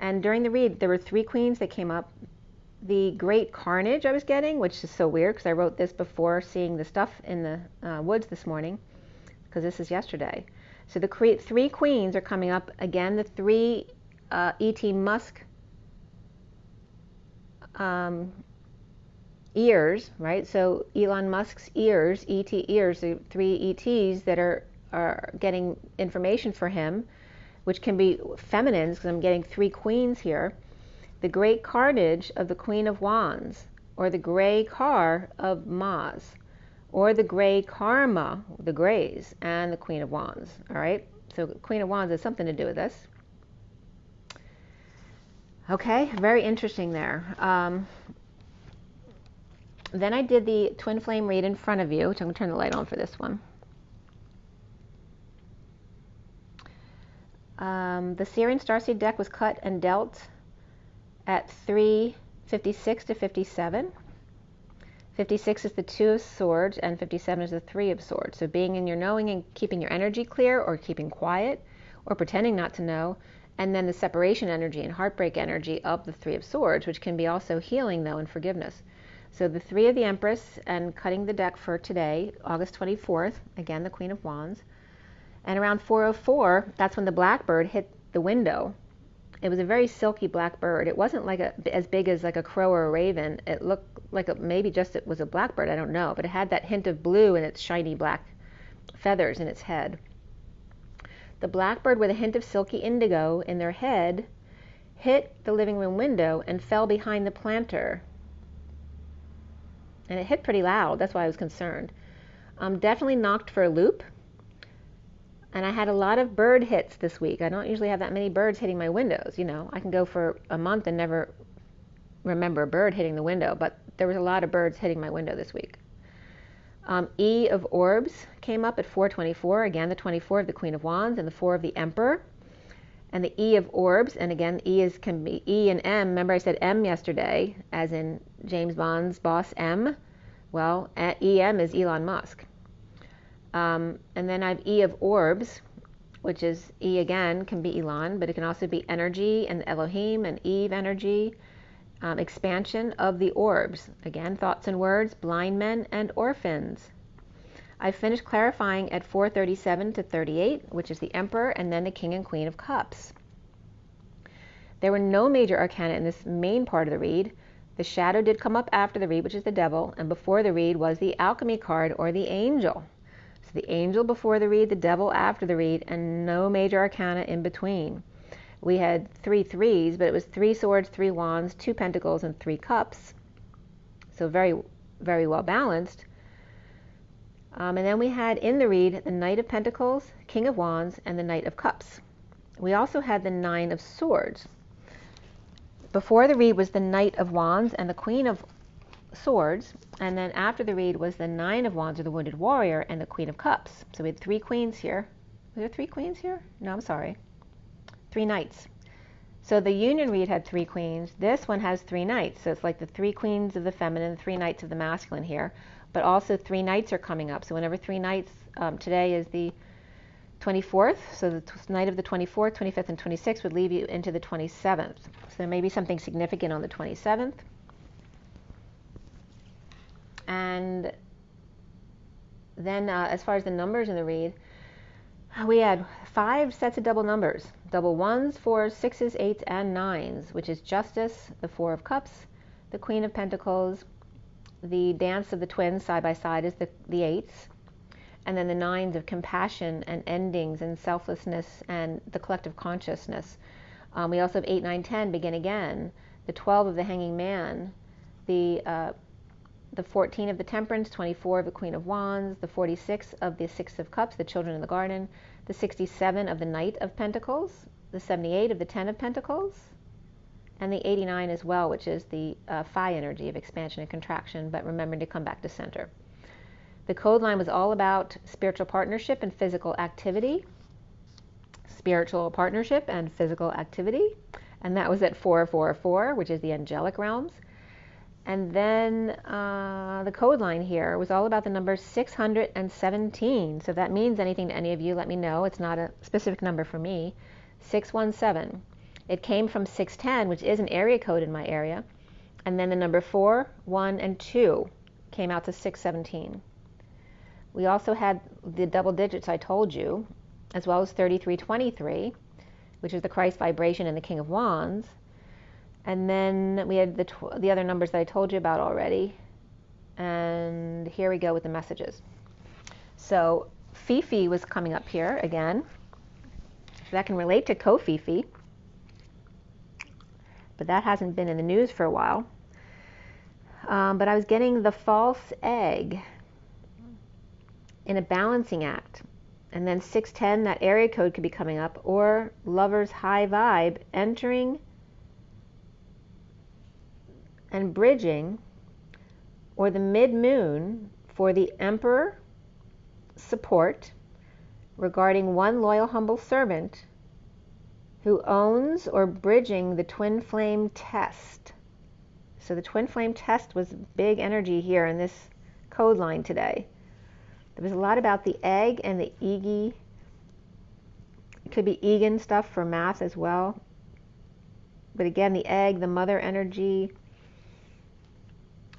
And during the read, there were 3 queens that came up. The Great Carnage I was getting, which is so weird because I wrote this before seeing the stuff in the woods this morning, because this is yesterday. So the 3 queens are coming up. Again, the 3 E.T. Musk ears, right? So Elon Musk's ears, E.T. ears, the 3 E.T.s that are getting information for him, which can be feminines, because I'm getting 3 queens here. The Great Carnage of the Queen of Wands, or the Gray Car of Maz, or the Gray Karma, the Grays, and the Queen of Wands. All right, so Queen of Wands has something to do with this. Okay, very interesting there. Then I did the Twin Flame read in front of you, which I'm going to turn the light on for this one. The Syrian Starseed deck was cut and dealt at 3:56 to 57. 56 is the 2 of Swords, and 57 is the 3 of Swords. So being in your knowing and keeping your energy clear, or keeping quiet, or pretending not to know. And then the separation energy and heartbreak energy of the 3 of Swords, which can be also healing, though, and forgiveness. So the 3 of the Empress, and cutting the deck for today, August 24th, again, the Queen of Wands. And around 4:04, that's when the blackbird hit the window. It was a very silky black bird. It wasn't like as big as like a crow or a raven. It looked like maybe just it was a blackbird, I don't know. But it had that hint of blue in its shiny black feathers in its head. The blackbird with a hint of silky indigo in their head hit the living room window and fell behind the planter. And it hit pretty loud. That's why I was concerned. Definitely knocked for a loop. And I had a lot of bird hits this week. I don't usually have that many birds hitting my windows. You know, I can go for a month and never remember a bird hitting the window, but there was a lot of birds hitting my window this week. E of Orbs came up at 4:24. Again, the 24 of the Queen of Wands and the 4 of the Emperor. And the E of orbs, and again, can be E and M. Remember I said M yesterday, as in James Bond's boss M? Well, EM is Elon Musk. And then I have E of orbs, which is E again, can be Elon, but it can also be energy and Elohim and Eve energy, expansion of the orbs. Again, thoughts and words, blind men and orphans. I finished clarifying at 437 to 38, which is the Emperor and then the King and Queen of Cups. There were no major arcana in this main part of the read. The shadow did come up after the read, which is the Devil, and before the read was the Alchemy card or the Angel. So the Angel before the read, the Devil after the read, and no major arcana in between. We had 3 threes, but it was 3 swords, 3 wands, 2 pentacles, and 3 cups. So very, very well balanced. And then we had in the read the Knight of Pentacles, King of Wands, and the Knight of Cups. We also had the 9 of Swords. Before the read was the Knight of Wands and the Queen of Swords, and then after the read was the 9 of Wands or the Wounded Warrior and the Queen of Cups. So we had 3 queens here. Were there 3 queens here? No, I'm sorry. 3 knights. So the Union read had 3 queens. This one has 3 knights. So it's like the 3 queens of the feminine, the 3 knights of the masculine here. But also 3 knights are coming up. So whenever 3 knights, today is the 24th, so the night of the 24th, 25th, and 26th would leave you into the 27th. So there may be something significant on the 27th. And then as far as the numbers in the read, we had 5 sets of double numbers. Double 1s, 4s, 6s, 8s, and 9s, which is Justice, the 4 of Cups, the Queen of Pentacles, the Dance of the Twins side by side is the 8s, and then the 9s of compassion and endings and selflessness and the collective consciousness. We also have 8, 9, 10, begin again, the 12 of the Hanging Man, the 14 of the Temperance, 24 of the Queen of Wands, the 46 of the 6 of Cups, the Children in the Garden, the 67 of the Knight of Pentacles, the 78 of the 10 of Pentacles, and the 89 as well, which is the Phi energy of expansion and contraction, but remembering to come back to center. The code line was all about spiritual partnership and physical activity. Spiritual partnership and physical activity. And that was at 444, which is the angelic realms. And then the code line here was all about the number 617. So if that means anything to any of you, let me know. It's not a specific number for me. 617. It came from 610, which is an area code in my area. And then the number 4, 1, and 2 came out to 617. We also had the double digits I told you, as well as 3323, which is the Christ vibration and the King of Wands. And then we had the other numbers that I told you about already. And here we go with the messages. So Fifi was coming up here again. So that can relate to Ko-Fifi. But that hasn't been in the news for a while. But I was getting the false egg in a balancing act. And then 610, that area code could be coming up. Or lover's high vibe entering and bridging. Or the mid-moon for the Emperor support regarding one loyal humble servant who owns or bridging the twin flame test. So the twin flame test was big energy here in this code line today. There was a lot about the egg and the Iggy. It could be Egan stuff for math as well. But again, the egg, the mother energy,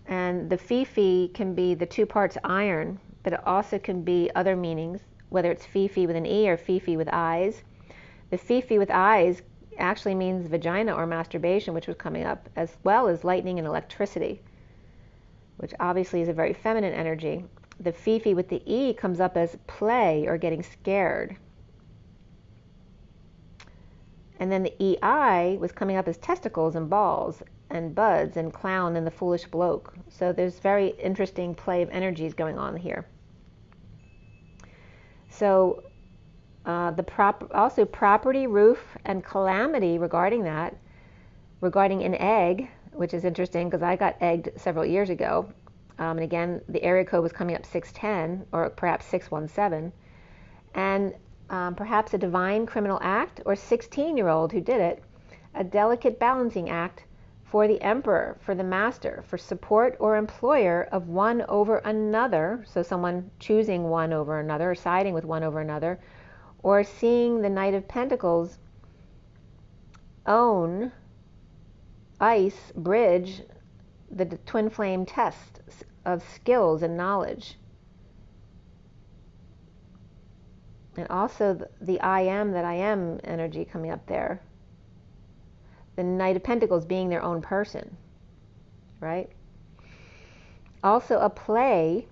and the Fifi can be the 2 parts iron, but it also can be other meanings, whether it's Fifi with an E or Fifi with eyes. The Fifi with eyes actually means vagina or masturbation, which was coming up, as well as lightning and electricity, which obviously is a very feminine energy. The Fifi with the E comes up as play or getting scared. And then the EI was coming up as testicles and balls and buds and clown and the foolish bloke. So there's very interesting play of energies going on here. So also property, roof, and calamity regarding that, regarding an egg, which is interesting because I got egged several years ago. And again, the area code was coming up 610 or perhaps 617. And perhaps a divine criminal act, or 16-year-old who did it, a delicate balancing act for the emperor, for the master, for support or employer of one over another, so someone choosing one over another, or siding with one over another, or seeing the Knight of Pentacles own, ice, bridge the twin flame test of skills and knowledge. And also the I am that I am energy coming up there. The Knight of Pentacles being their own person, right? Also a play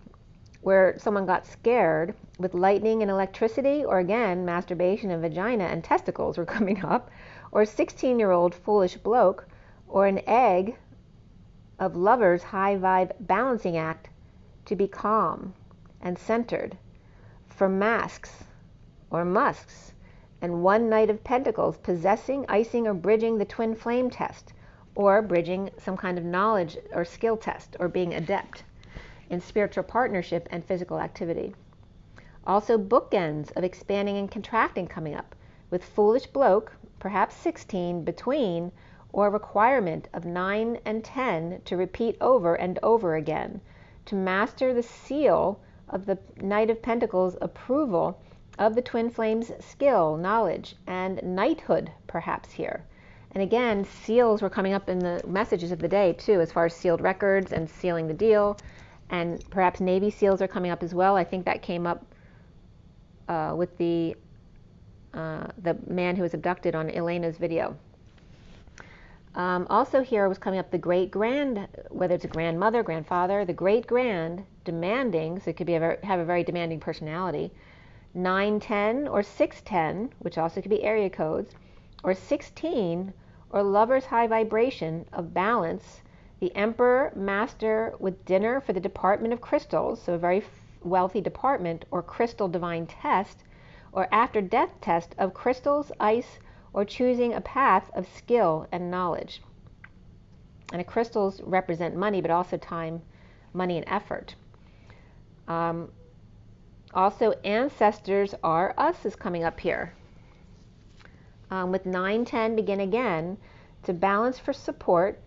where someone got scared with lightning and electricity, or again, masturbation and vagina and testicles were coming up, or a 16-year-old foolish bloke, or an egg of lovers' high vibe balancing act to be calm and centered, for masks or musks, and one Knight of Pentacles possessing, icing, or bridging the twin flame test, or bridging some kind of knowledge or skill test, or being adept in spiritual partnership and physical activity. Also bookends of expanding and contracting coming up, with foolish bloke, perhaps 16, between, or requirement of 9 and 10 to repeat over and over again, to master the seal of the Knight of Pentacles approval of the twin flames skill, knowledge, and knighthood perhaps here. And again, seals were coming up in the messages of the day too, as far as sealed records and sealing the deal, and perhaps Navy SEALs are coming up as well. I think that came up with the man who was abducted on Elena's video. Also here was coming up the great grand, whether it's a grandmother, grandfather, the great grand, demanding, so it could be have a very demanding personality, 910 or 610, which also could be area codes, or 16, or lover's high vibration of balance, the emperor master with dinner for the department of crystals, so a very wealthy department, or crystal divine test, or after death test of crystals, ice, or choosing a path of skill and knowledge. And the crystals represent money, but also time, money, and effort. Also, ancestors are us is coming up here. With 910 begin again to balance for support,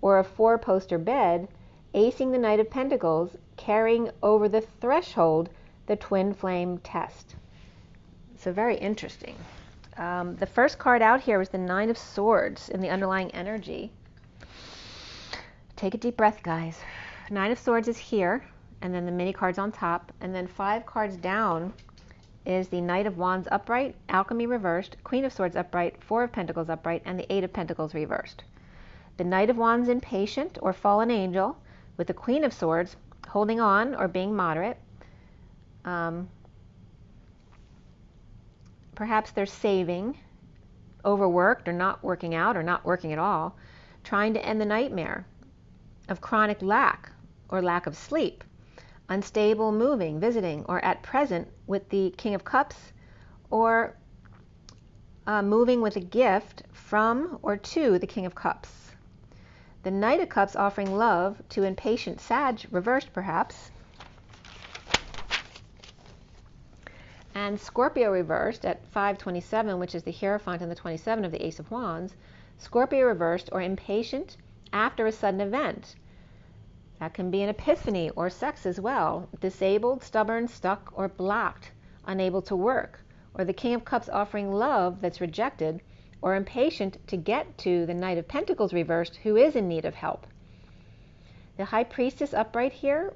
or a 4-poster bed, acing the Knight of Pentacles, carrying over the threshold the twin flame test. So very interesting. The first card out here was the 9 of Swords in the underlying energy. Take a deep breath, guys. 9 of Swords is here, and then the mini cards on top, and then 5 cards down is the Knight of Wands upright, Alchemy reversed, Queen of Swords upright, 4 of Pentacles upright, and the 8 of Pentacles reversed. The Knight of Wands impatient or fallen angel, with the Queen of Swords holding on or being moderate. Perhaps they're saving, overworked, or not working out, or not working at all, trying to end the nightmare of chronic lack or lack of sleep, unstable moving, visiting, or at present with the King of Cups, or moving with a gift from or to the King of Cups. The Knight of Cups offering love to impatient Sag, reversed perhaps. And Scorpio reversed at 527, which is the Hierophant and the 27 of the Ace of Wands. Scorpio reversed or impatient after a sudden event. That can be an epiphany or sex as well. Disabled, stubborn, stuck, or blocked, unable to work. Or the King of Cups offering love that's rejected, or impatient to get to the Knight of Pentacles reversed, who is in need of help. The High Priestess upright here,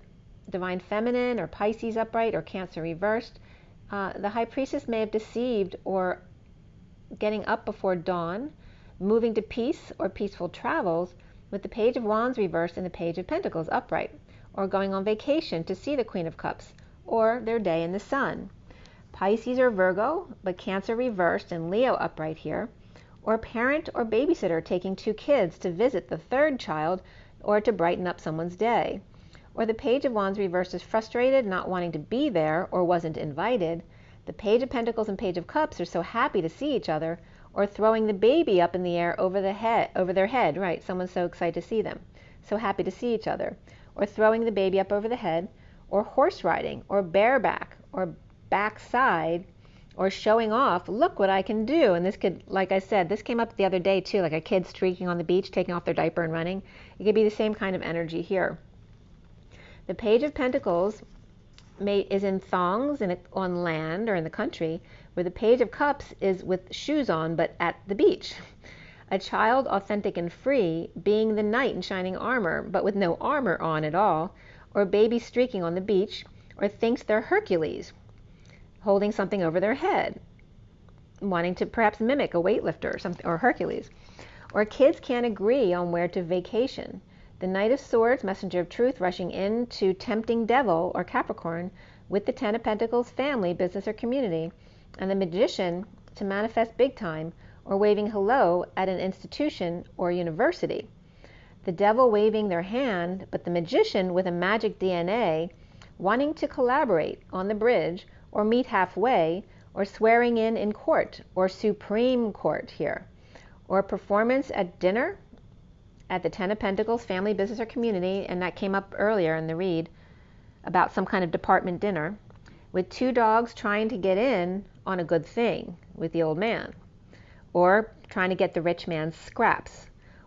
Divine Feminine, or Pisces upright, or Cancer reversed. The High Priestess may have deceived, or getting up before dawn, moving to peace or peaceful travels, with the Page of Wands reversed and the Page of Pentacles upright, or going on vacation to see the Queen of Cups, or their day in the sun. Pisces or Virgo, but Cancer reversed and Leo upright here, or parent or babysitter taking 2 kids to visit the 3rd child, or to brighten up someone's day. Or the Page of Wands reversed is frustrated, not wanting to be there, or wasn't invited. The Page of Pentacles and Page of Cups are so happy to see each other, or throwing the baby up in the air over their head, right? Someone's so excited to see them, so happy to see each other. Or throwing the baby up over the head, or horse riding, or bareback, or backside, or showing off, look what I can do. And this could, like I said, this came up the other day too, like a kid streaking on the beach, taking off their diaper and running. It could be the same kind of energy here. The Page of Pentacles is in thongs on land or in the country, where the Page of Cups is with shoes on but at the beach. A child, authentic and free, being the knight in shining armor but with no armor on at all, or baby streaking on the beach, or thinks they're Hercules, holding something over their head, wanting to perhaps mimic a weightlifter or something, or Hercules. Or kids can't agree on where to vacation. The Knight of Swords, messenger of truth, rushing in to tempting devil or Capricorn with the Ten of Pentacles, family, business, or community. And the Magician to manifest big time, or waving hello at an institution or university. The devil waving their hand, but the Magician with a magic DNA wanting to collaborate on the bridge or meet halfway, or swearing in court or Supreme Court here. Or performance at dinner at the Ten of Pentacles, family, business, or community, and that came up earlier in the read about some kind of department dinner, with two dogs trying to get in on a good thing with the old man, or trying to get the rich man's scraps,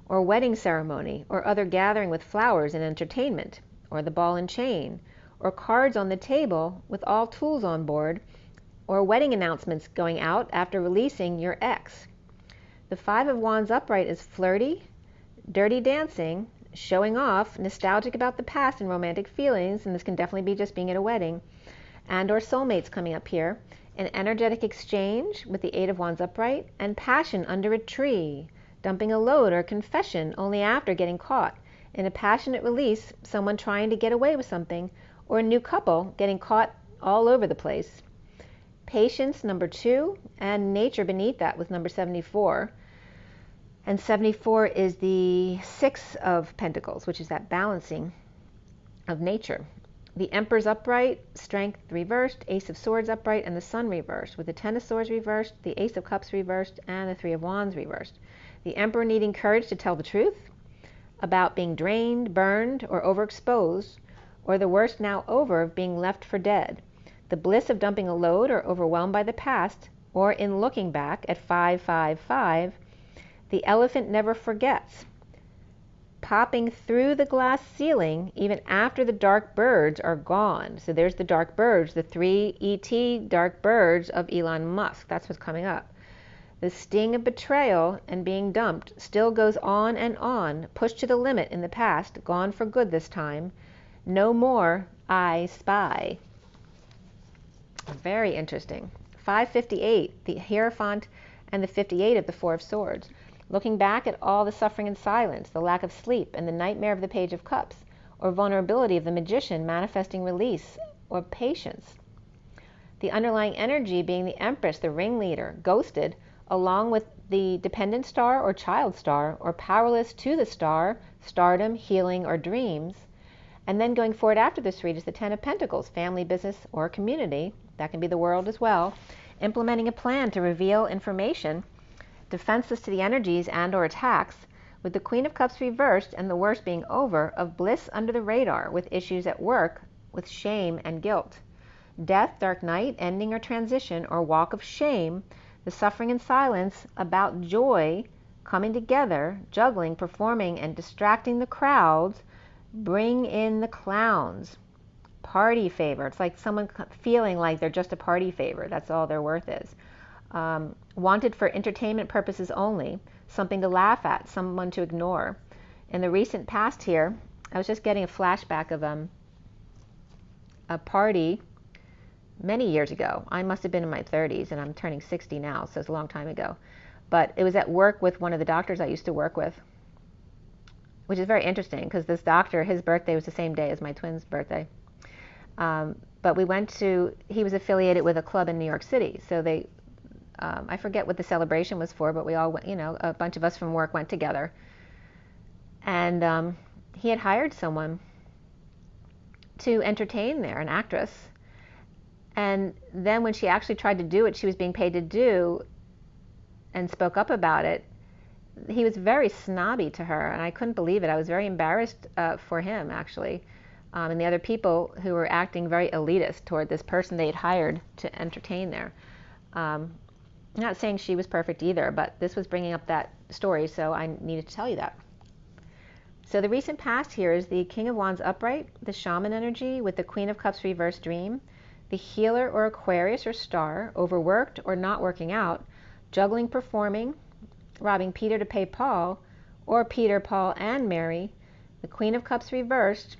or wedding ceremony, or other gathering with flowers and entertainment, or the ball and chain, or cards on the table with all tools on board, or wedding announcements going out after releasing your ex. The Five of Wands upright is flirty, dirty dancing, showing off, nostalgic about the past and romantic feelings, and this can definitely be just being at a wedding, and or soulmates coming up here, an energetic exchange with the Eight of Wands upright, and passion under a tree, dumping a load or confession only after getting caught, in a passionate release, someone trying to get away with something, or a new couple getting caught all over the place. Patience, number 2, and nature beneath that with number 74. And 74 is the Six of Pentacles, which is that balancing of nature. The Emperor's upright, Strength reversed, Ace of Swords upright, and the Sun reversed, with the Ten of Swords reversed, the Ace of Cups reversed, and the Three of Wands reversed. The Emperor needing courage to tell the truth about being drained, burned, or overexposed, or the worst now over of being left for dead. The bliss of dumping a load or overwhelmed by the past, or in looking back at 555, the Elephant never forgets, popping through the glass ceiling even after the dark birds are gone. So there's the dark birds, the 3 ET dark birds of Elon Musk. That's what's coming up. The sting of betrayal and being dumped still goes on and on, pushed to the limit in the past, gone for good this time. No more I spy. Very interesting. 558, the Hierophant, and the 58 of the Four of Swords. Looking back at all the suffering and silence, the lack of sleep, and the nightmare of the Page of Cups, or vulnerability of the Magician manifesting release or patience. The underlying energy being the Empress, the ringleader, ghosted, along with the dependent star or child star, or powerless to the star, stardom, healing, or dreams. And then going forward after this read is the Ten of Pentacles, family, business, or community. That can be the world as well. Implementing a plan to reveal information, defenseless to the energies and or attacks, with the Queen of Cups reversed and the worst being over, of bliss under the radar with issues at work with shame and guilt. Death, dark night, ending or transition, or walk of shame, the suffering and silence about joy, coming together, juggling, performing, and distracting the crowds. Bring in the clowns. Party favor. It's like someone feeling like they're just a party favor. That's all their worth is. Wanted for entertainment purposes only. Something to laugh at. Someone to ignore. In the recent past here, I was just getting a flashback of a party many years ago. I must have been in my 30s, and I'm turning 60 now, so it's a long time ago. But it was at work with one of the doctors I used to work with, which is very interesting because this doctor, his birthday was the same day as my twin's birthday. But we went to, he was affiliated with a club in New York City. So they, I forget what the celebration was for, but we all went, a bunch of us from work went together. And he had hired someone to entertain there, an actress. And then when she actually tried to do what she was being paid to do and spoke up about it, he was very snobby to her, and I couldn't believe it. I was very embarrassed for him, actually, and the other people who were acting very elitist toward this person they had hired to entertain there. I'm not saying she was perfect either, but this was bringing up that story, so I needed to tell you that. So the recent past here is the King of Wands upright, the shaman energy with the Queen of Cups reverse dream, the healer or Aquarius or star, overworked or not working out, juggling, performing, robbing Peter to pay Paul, or Peter, Paul, and Mary, the Queen of Cups reversed,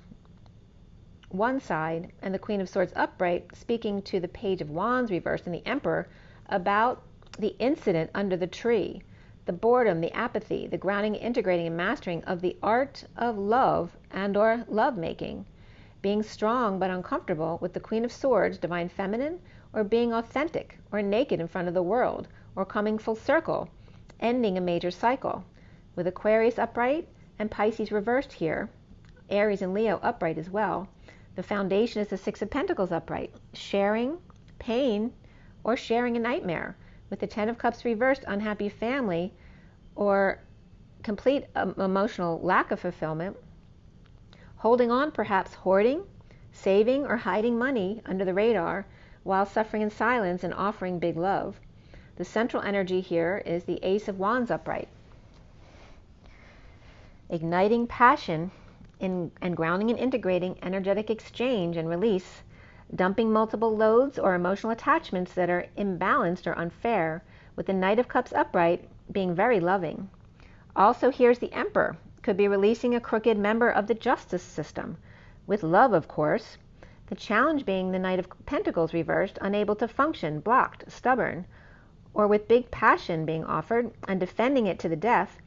one side, and the Queen of Swords upright, speaking to the Page of Wands reversed and the Emperor about the incident under the tree, the boredom, the apathy, the grounding, integrating, and mastering of the art of love and or love making, being strong but uncomfortable with the Queen of Swords, divine feminine, or being authentic or naked in front of the world, or coming full circle, ending a major cycle, with Aquarius upright and Pisces reversed here, Aries and Leo upright as well. The foundation is the Six of Pentacles upright, sharing pain or sharing a nightmare, with the Ten of Cups reversed, unhappy family or complete emotional lack of fulfillment, holding on, perhaps hoarding, saving or hiding money under the radar while suffering in silence and offering big love. The central energy here is the Ace of Wands upright, igniting passion and grounding and integrating energetic exchange and release, dumping multiple loads or emotional attachments that are imbalanced or unfair, with the Knight of Cups upright being very loving. Also, here's the Emperor, could be releasing a crooked member of the justice system, with love, of course. The challenge being the Knight of Pentacles reversed, unable to function, blocked, stubborn, or with big passion being offered and defending it to the death.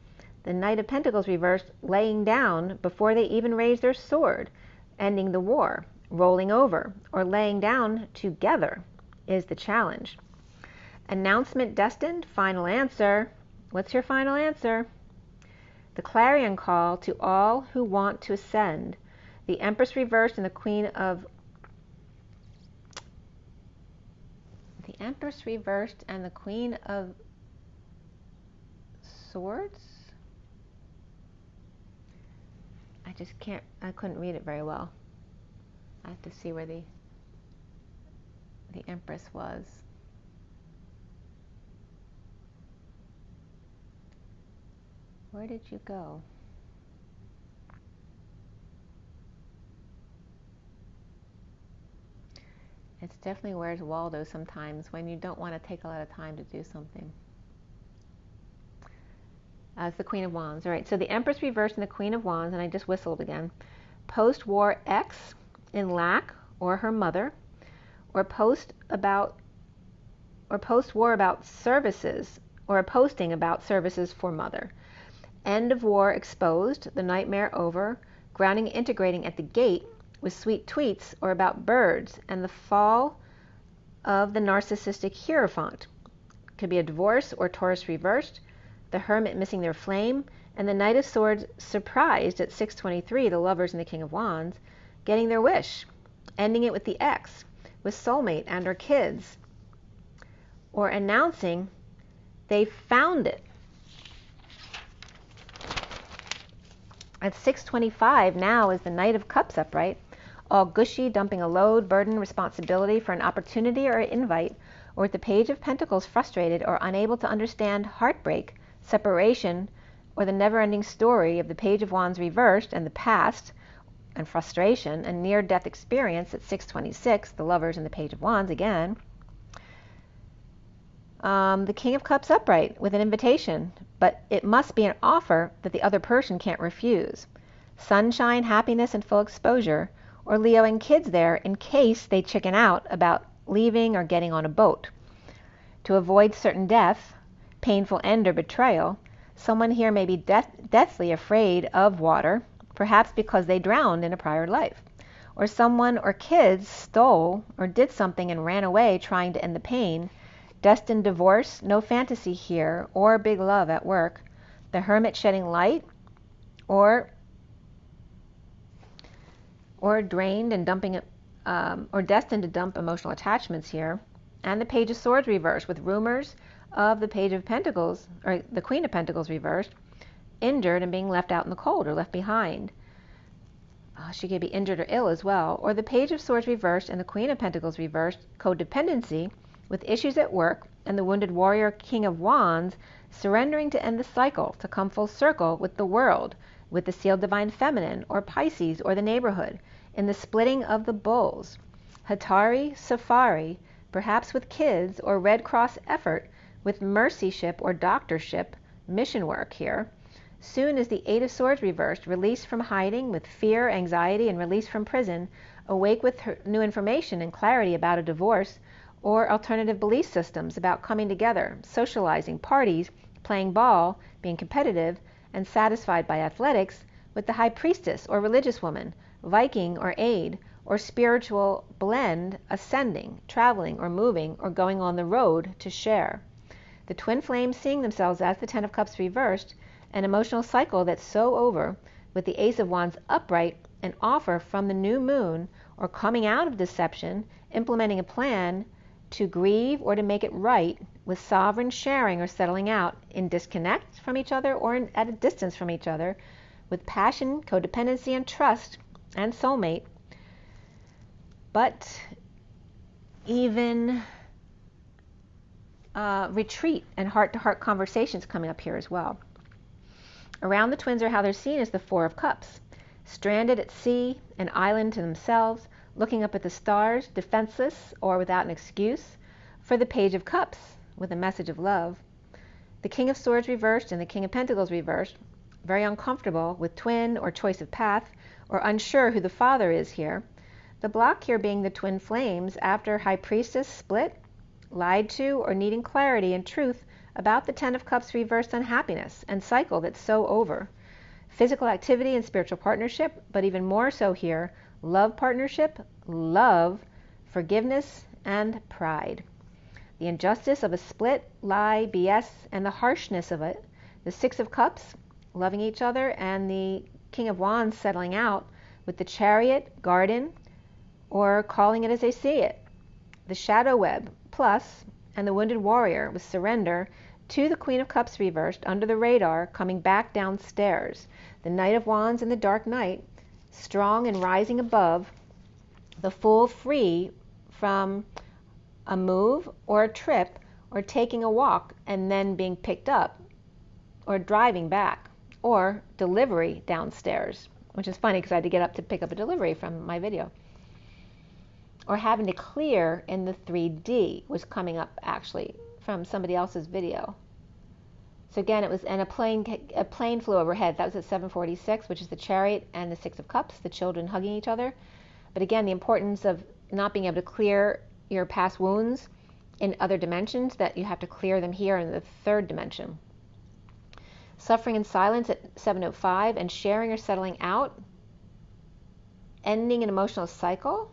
The Knight of Pentacles reversed, laying down before they even raise their sword, ending the war, rolling over, or laying down together is the challenge. Announcement destined, final answer. What's your final answer? The clarion call to all who want to ascend. The Empress reversed and the Queen of Swords. I couldn't read it very well. I have to see where the Empress was. Where did you go? It's definitely Where's Waldo sometimes when you don't want to take a lot of time to do something. As the Queen of Wands. All right, so the Empress reversed and the Queen of Wands, and I just whistled again. Post-war ex in lack or her mother, or post-war about services, or a posting about services for mother. End of war exposed, the nightmare over, grounding, integrating at the gate with sweet tweets or about birds, and the fall of the narcissistic hierophant. Could be a divorce or Taurus reversed, the Hermit missing their flame, and the Knight of Swords surprised at 623, the Lovers and the King of Wands, getting their wish, ending it with the ex, with soulmate and her kids, or announcing they found it. At 625 now is the Knight of Cups upright, all gushy, dumping a load, burden, responsibility for an opportunity or an invite, or with the Page of Pentacles frustrated or unable to understand heartbreak, separation, or the never-ending story of the Page of Wands reversed and the past and frustration and near-death experience at 626, the Lovers and the Page of Wands again. The King of Cups upright with an invitation, but it must be an offer that the other person can't refuse. Sunshine, happiness, and full exposure, or Leo and kids there in case they chicken out about leaving or getting on a boat. To avoid certain death, painful end or betrayal, someone here may be deathly afraid of water, perhaps because they drowned in a prior life. Or someone or kids stole or did something and ran away trying to end the pain. Destined divorce, no fantasy here, or big love at work. The Hermit shedding light, or drained and dumping, or destined to dump emotional attachments here. And the Page of Swords reversed with rumors of the Page of Pentacles, or the Queen of Pentacles reversed, injured and being left out in the cold or left behind. She could be injured or ill as well. Or the Page of Swords reversed and the Queen of Pentacles reversed, codependency with issues at work and the wounded warrior King of Wands surrendering to end the cycle, to come full circle with the world, with the sealed divine feminine, or Pisces, or the neighborhood, in the splitting of the bulls. Hatari, Safari, perhaps with kids, or Red Cross effort, with mercyship or doctorship, mission work here. Soon as the Eight of Swords reversed, released from hiding with fear, anxiety, and released from prison, awake with new information and clarity about a divorce, or alternative belief systems about coming together, socializing, parties, playing ball, being competitive, and satisfied by athletics, with the High Priestess or religious woman, Viking or aid, or spiritual blend, ascending, traveling, or moving, or going on the road to share. The twin flames seeing themselves as the Ten of Cups reversed, an emotional cycle that's so over, with the Ace of Wands upright, an offer from the new moon, or coming out of deception, implementing a plan to grieve or to make it right, with sovereign sharing or settling out, in disconnect from each other or at a distance from each other, with passion, codependency, and trust, and soulmate, but even retreat and heart-to-heart conversations coming up here as well. Around the twins are how they're seen as the Four of Cups, stranded at sea, an island to themselves, looking up at the stars, defenseless or without an excuse, for the Page of Cups, with a message of love. The King of Swords reversed and the King of Pentacles reversed, very uncomfortable with twin or choice of path, or unsure who the father is here. The block here being the twin flames after High Priestess split, lied to, or needing clarity and truth about the Ten of Cups reversed unhappiness and cycle that's so over. Physical activity and spiritual partnership, but even more so here, love partnership, love, forgiveness, and pride. The injustice of a split, lie, BS, and the harshness of it. The Six of Cups, loving each other, and the King of Wands settling out with the Chariot, garden, or calling it as they see it. The Shadow Web, plus, and the Wounded Warrior with surrender to the Queen of Cups reversed under the radar, coming back downstairs. The Knight of Wands in the dark night, strong and rising above. The Fool free from a move or a trip or taking a walk and then being picked up or driving back or delivery downstairs, which is funny because I had to get up to pick up a delivery from my video. Or having to clear in the 3D was coming up actually from somebody else's video. So again, it was, and a plane flew overhead. That was at 7:46, which is the Chariot and the Six of Cups, the children hugging each other. But again, the importance of not being able to clear your past wounds in other dimensions, that you have to clear them here in the third dimension. Suffering in silence at 7:05, and sharing or settling out, ending an emotional cycle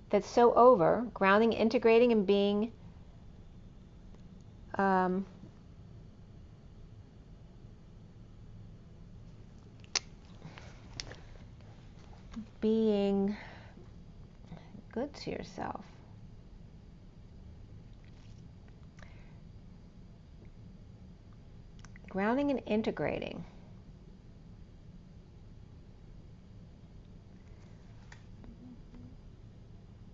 that's so over, grounding, integrating, and being good to yourself. Grounding and integrating.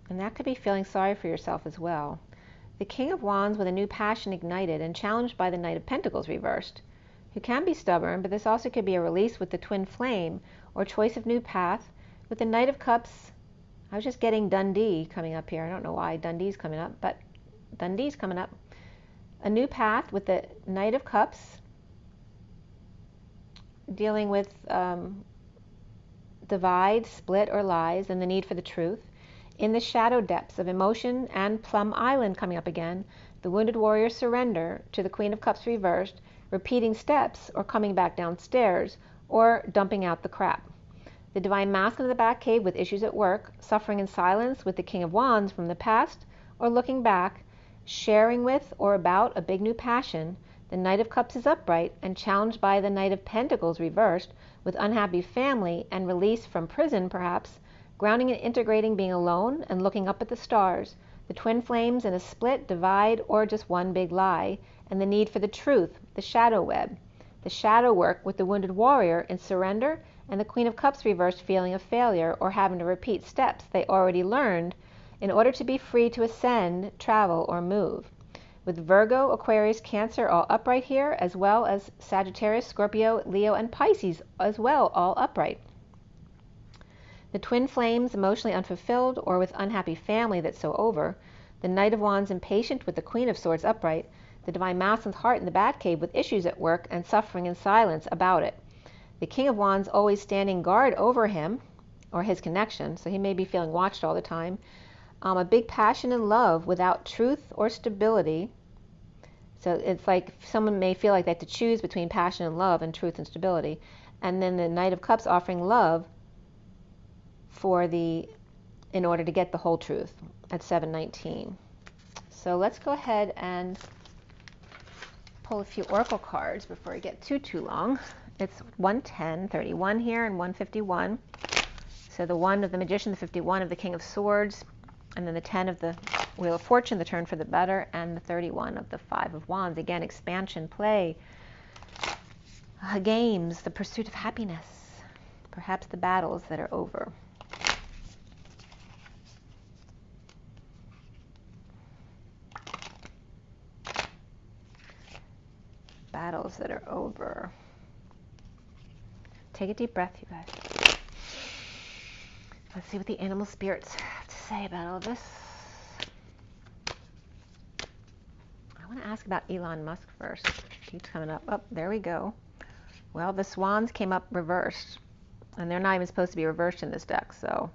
And that could be feeling sorry for yourself as well. The King of Wands with a new passion ignited and challenged by the Knight of Pentacles reversed, who can be stubborn, but this also could be a release with the twin flame or choice of new path. With the Knight of Cups, I was just getting Dundee coming up here. I don't know why Dundee's coming up, but Dundee's coming up. A new path with the Knight of Cups, dealing with divide, split, or lies, and the need for the truth. In the shadow depths of emotion and Plum Island coming up again, the Wounded Warrior surrender to the Queen of Cups reversed, repeating steps or coming back downstairs or dumping out the crap. The Divine Masculine of the Batcave with issues at work, suffering in silence with the King of Wands from the past or looking back, sharing with or about a big new passion. The Knight of Cups is upright and challenged by the Knight of Pentacles reversed with unhappy family and release from prison perhaps, grounding and integrating being alone and looking up at the stars, the twin flames in a split, divide, or just one big lie, and the need for the truth, the shadow web, the shadow work with the Wounded Warrior in surrender, and the Queen of Cups reversed feeling of failure or having to repeat steps they already learned in order to be free to ascend, travel, or move. With Virgo, Aquarius, Cancer all upright here, as well as Sagittarius, Scorpio, Leo, and Pisces as well, all upright. The twin flames, emotionally unfulfilled or with unhappy family that's so over. The Knight of Wands, impatient, with the Queen of Swords upright. The Divine Masculine's heart in the Batcave with issues at work and suffering in silence about it. The King of Wands always standing guard over him or his connection, so he may be feeling watched all the time. A big passion and love without truth or stability. So it's like someone may feel like they have to choose between passion and love and truth and stability. And then the Knight of Cups offering love in order to get the whole truth at 719. So let's go ahead and pull a few oracle cards before I get too long. It's 110, 31 here, and 151. So the 1 of the Magician, the 51 of the King of Swords, and then the 10 of the Wheel of Fortune, the turn for the better, and the 31 of the 5 of Wands. Again, expansion, play, games, the pursuit of happiness, perhaps the battles that are over. Battles that are over. Take a deep breath, you guys. Let's see what the animal spirits have to say about all this. I want to ask about Elon Musk first. Keeps coming up. Oh, there we go. Well, the swans came up reversed, and they're not even supposed to be reversed in this deck, so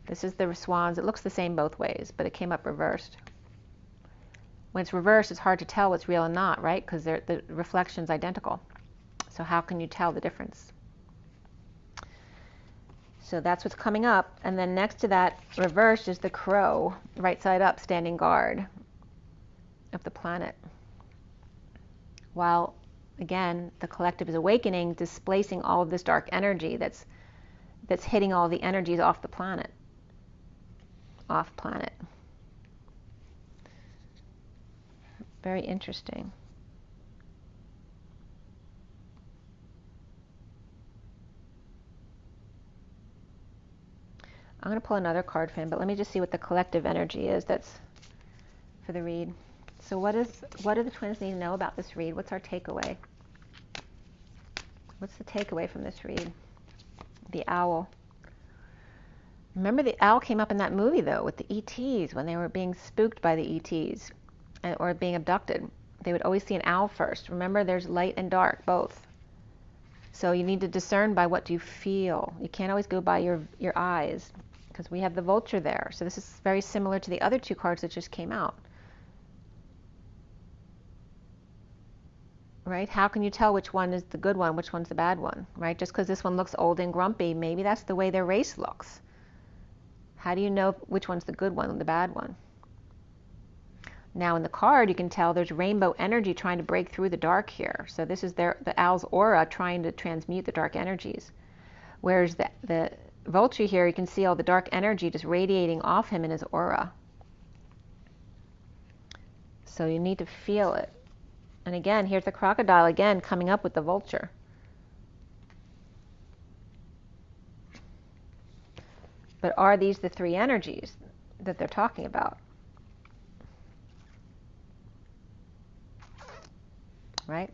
this is the swans. It looks the same both ways, but it came up reversed. When it's reversed, it's hard to tell what's real and not, right? Because the reflection's identical. So how can you tell the difference? So that's what's coming up. And then next to that, reversed, is the crow, right side up, standing guard of the planet. While, again, the collective is awakening, displacing all of this dark energy that's hitting all the energies off the planet. Off planet. Very interesting. I'm going to pull another card for him, but let me just see what the collective energy is that's for the read. So what do the twins need to know about this read? What's our takeaway? What's the takeaway from this read? The owl. Remember the owl came up in that movie, though, with the ETs, when they were being spooked by the ETs or being abducted. They would always see an owl first. Remember, there's light and dark, both. So you need to discern by what do you feel. You can't always go by your eyes, because we have the vulture there. So this is very similar to the other two cards that just came out. Right? How can you tell which one is the good one, which one's the bad one? Right? Just because this one looks old and grumpy, maybe that's the way their race looks. How do you know which one's the good one and the bad one? Now in the card, you can tell there's rainbow energy trying to break through the dark here. So this is the owl's aura trying to transmute the dark energies. Whereas the vulture here, you can see all the dark energy just radiating off him in his aura. So you need to feel it. And again, here's the crocodile again coming up with the vulture. But are these the three energies that they're talking about? Right?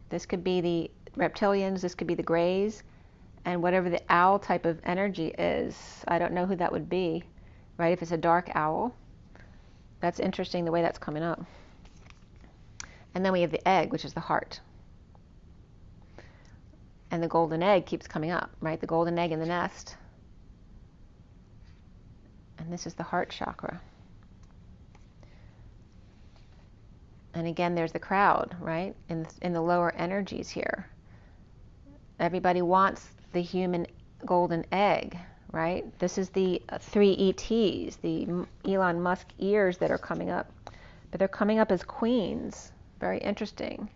This could be the reptilians, this could be the grays, and whatever the owl type of energy is, I don't know who that would be, right? If it's a dark owl. That's interesting the way that's coming up. And then we have the egg, which is the heart. And the golden egg keeps coming up, right? The golden egg in the nest. And this is the heart chakra. And again, there's the crowd, right? In the lower energies here. Everybody wants the human golden egg, right? This is the three ETs, the Elon Musk ears that are coming up. But they're coming up as queens. Very interesting.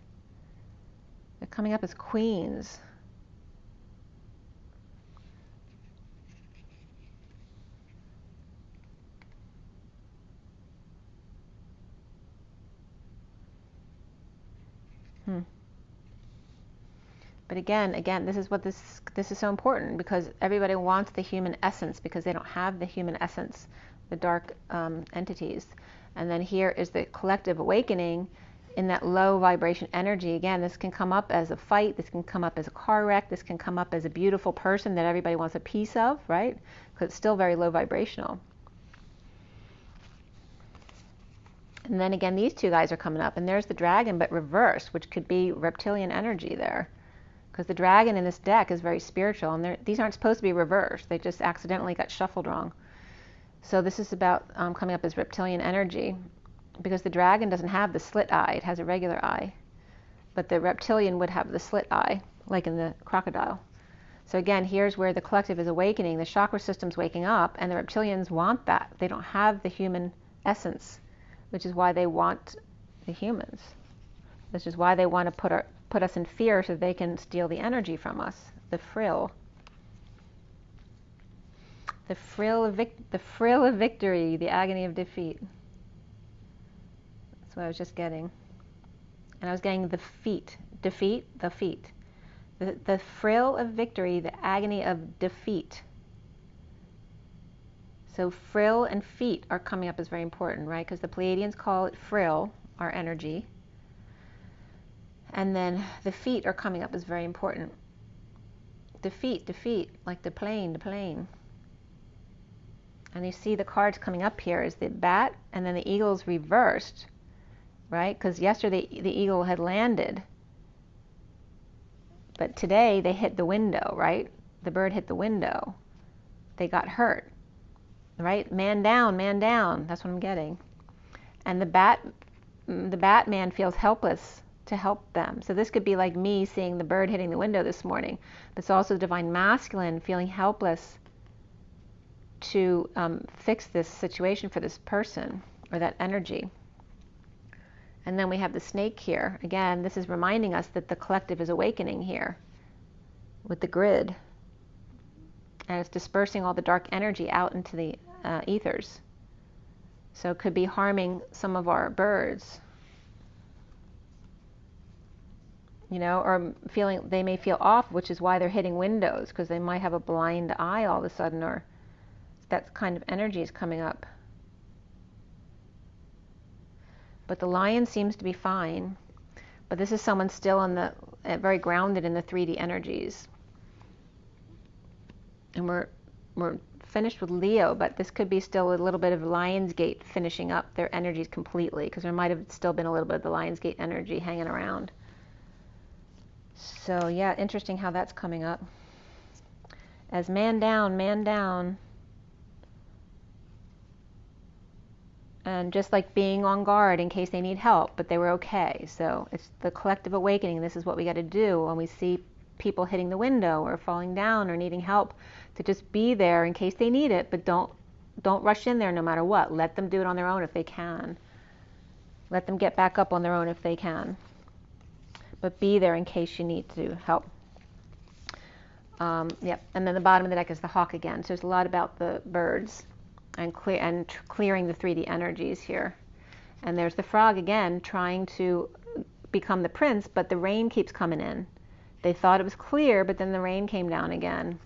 They're coming up as queens. But again, this is what this is so important, because everybody wants the human essence because they don't have the human essence, the dark entities. And then here is the collective awakening in that low vibration energy. Again, this can come up as a fight, this can come up as a car wreck, this can come up as a beautiful person that everybody wants a piece of, right? Because it's still very low vibrational. And then again, these two guys are coming up, and there's the dragon, but reversed, which could be reptilian energy there. Because the dragon in this deck is very spiritual, and these aren't supposed to be reversed. They just accidentally got shuffled wrong. So this is about coming up as reptilian energy, because the dragon doesn't have the slit eye. It has a regular eye. But the reptilian would have the slit eye, like in the crocodile. So again, here's where the collective is awakening. The chakra system's waking up, and the reptilians want that. They don't have the human essence, which is why they want the humans. Which is why they want to put us in fear so they can steal the energy from us. The frill. The frill of victory, the agony of defeat. That's what I was just getting. And I was getting the feet. Defeat, the feet. The frill of victory, the agony of defeat. So frill and feet are coming up as very important, right? Because the Pleiadians call it frill, our energy. And then the feet are coming up as very important. Defeat, like the plane. And you see the cards coming up here is the bat, and then the eagle's reversed, right? Because yesterday the eagle had landed, but today they hit the window, right? The bird hit the window. They got hurt, right? Man down, that's what I'm getting. And the Batman feels helpless to help them. So this could be like me seeing the bird hitting the window this morning. But it's also the divine masculine feeling helpless to fix this situation for this person or that energy. And then we have the snake here. Again, this is reminding us that the collective is awakening here with the grid. And it's dispersing all the dark energy out into the ethers. So it could be harming some of our birds. You know, or they may feel off, which is why they're hitting windows, because they might have a blind eye all of a sudden, or that kind of energy is coming up. But the lion seems to be fine. But this is someone still very grounded in the 3D energies. And we're finished with Leo, but this could be still a little bit of Lionsgate finishing up their energies completely, because there might have still been a little bit of the Lionsgate energy hanging around. So yeah, interesting how that's coming up. As man down. And just like being on guard in case they need help, but they were okay. So it's the collective awakening. This is what we got to do when we see people hitting the window or falling down or needing help, to just be there in case they need it, but don't rush in there no matter what. Let them do it on their own if they can. Let them get back up on their own if they can. But be there in case you need to help. Yep. And then the bottom of the deck is the hawk again. So there's a lot about the birds and clearing the 3D energies here. And there's the frog again, trying to become the prince, but the rain keeps coming in. They thought it was clear, but then the rain came down again.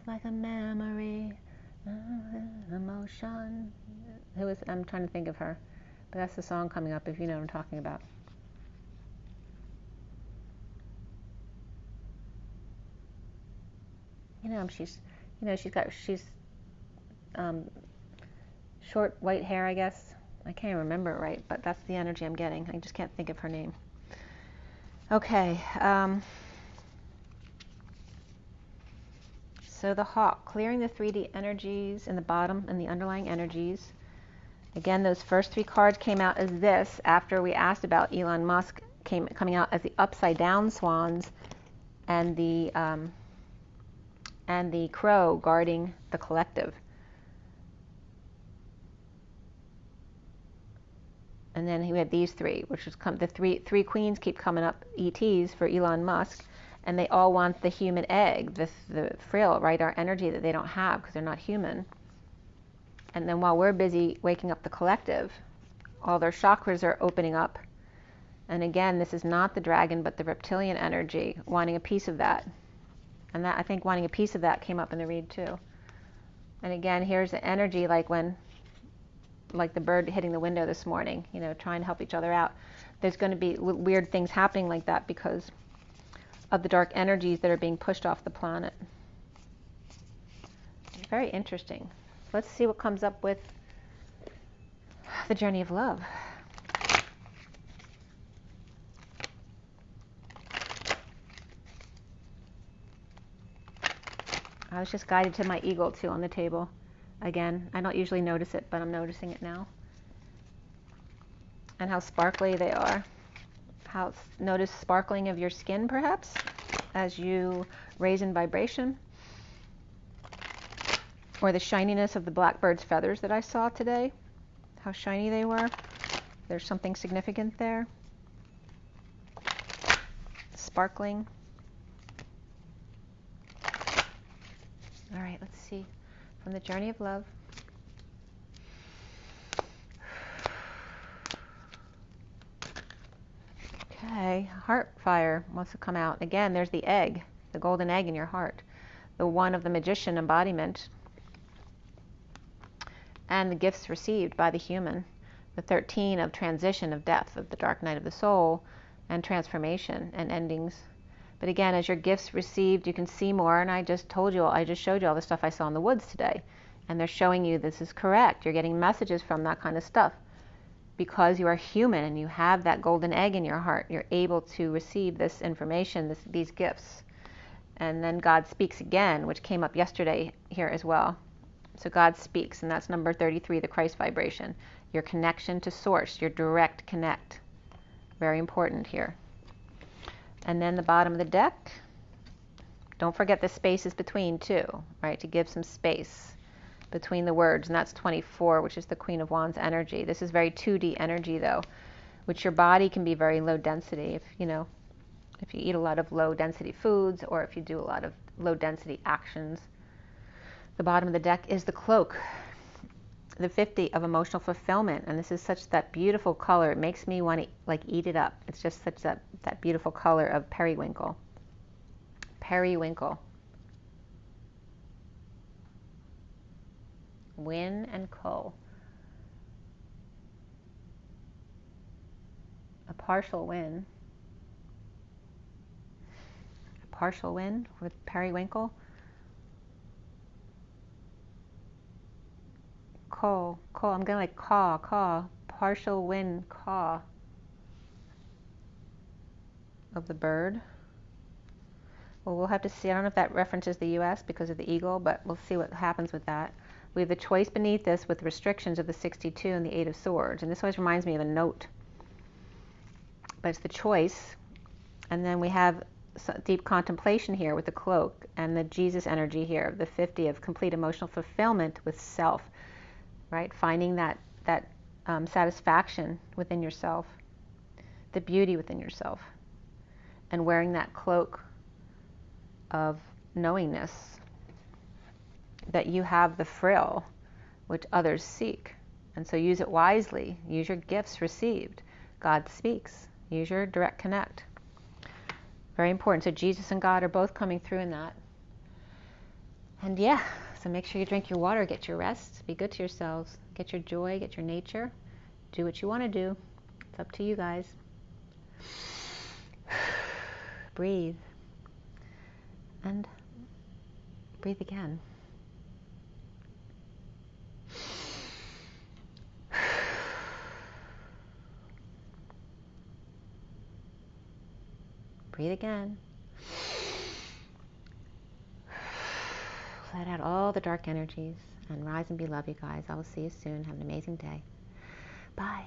Like a memory, emotion. I'm trying to think of her, but that's the song coming up, if you know what I'm talking about. She's short white hair, I guess. I can't remember it right, but that's the energy I'm getting. I just can't think of her name. Okay. So the hawk, clearing the 3D energies in the bottom and the underlying energies. Again, those first 3 cards came out as this after we asked about Elon Musk coming out as the upside down swans, and the crow guarding the collective. And then we had these 3, which is the three queens keep coming up, ETs for Elon Musk, and they all want the human egg, the frill, right, our energy that they don't have because they're not human. And then while we're busy waking up the collective, all their chakras are opening up. And again, this is not the dragon, but the reptilian energy, wanting a piece of that. And that, I think wanting a piece of that came up in the read too. And again, here's the energy like the bird hitting the window this morning, you know, trying to help each other out. There's going to be weird things happening like that because of the dark energies that are being pushed off the planet. Very interesting. Let's see what comes up with the journey of love. I was just guided to my eagle too on the table. Again, I don't usually notice it, but I'm noticing it now. And how sparkly they are. Notice sparkling of your skin perhaps as you raise in vibration. Or the shininess of the blackbird's feathers that I saw today. How shiny they were. There's something significant there. Sparkling. All right, let's see. From the journey of love. Okay, heart fire wants to come out. Again, there's the egg, the golden egg in your heart. The one of the magician embodiment. And the gifts received by the human. The 13 of transition, of death, of the dark night of the soul, and transformation and endings. But again, as your gifts received, you can see more. And I just showed you all the stuff I saw in the woods today. And they're showing you this is correct. You're getting messages from that kind of stuff. Because you are human and you have that golden egg in your heart, you're able to receive this information, these gifts. And then God speaks again, which came up yesterday here as well. So God speaks, and that's number 33, the Christ vibration. Your connection to source, your direct connect. Very important here. And then the bottom of the deck, don't forget the spaces between too, right? To give some space between the words, and that's 24, which is the Queen of Wands energy. This is very 2D energy though, which your body can be very low density if you eat a lot of low density foods or if you do a lot of low density actions. The bottom of the deck is the cloak, the 50 of emotional fulfillment, and this is such that beautiful color. It makes me want to eat it up. It's just such that beautiful color of periwinkle. Periwinkle. Win and co. A partial win. A partial win with periwinkle. Co. I'm going like caw. Partial win, caw. Of the bird. Well, we'll have to see. I don't know if that references the U.S. because of the eagle, but we'll see what happens with that. We have the choice beneath this with restrictions of the 62 and the 8 of swords. And this always reminds me of a note. But it's the choice. And then we have deep contemplation here with the cloak and the Jesus energy here, the 50 of complete emotional fulfillment with self, right? Finding that satisfaction within yourself, the beauty within yourself, and wearing that cloak of knowingness that you have the frill which others seek. And so use it wisely. Use your gifts received. God speaks. Use your direct connect. Very important. So Jesus and God are both coming through in that. And yeah, so make sure you drink your water, get your rest, be good to yourselves, get your joy, get your nature, do what you want to do. It's up to you guys. Breathe. And breathe again. Breathe again. Let out all the dark energies and rise and be love, you guys. I will see you soon. Have an amazing day. Bye.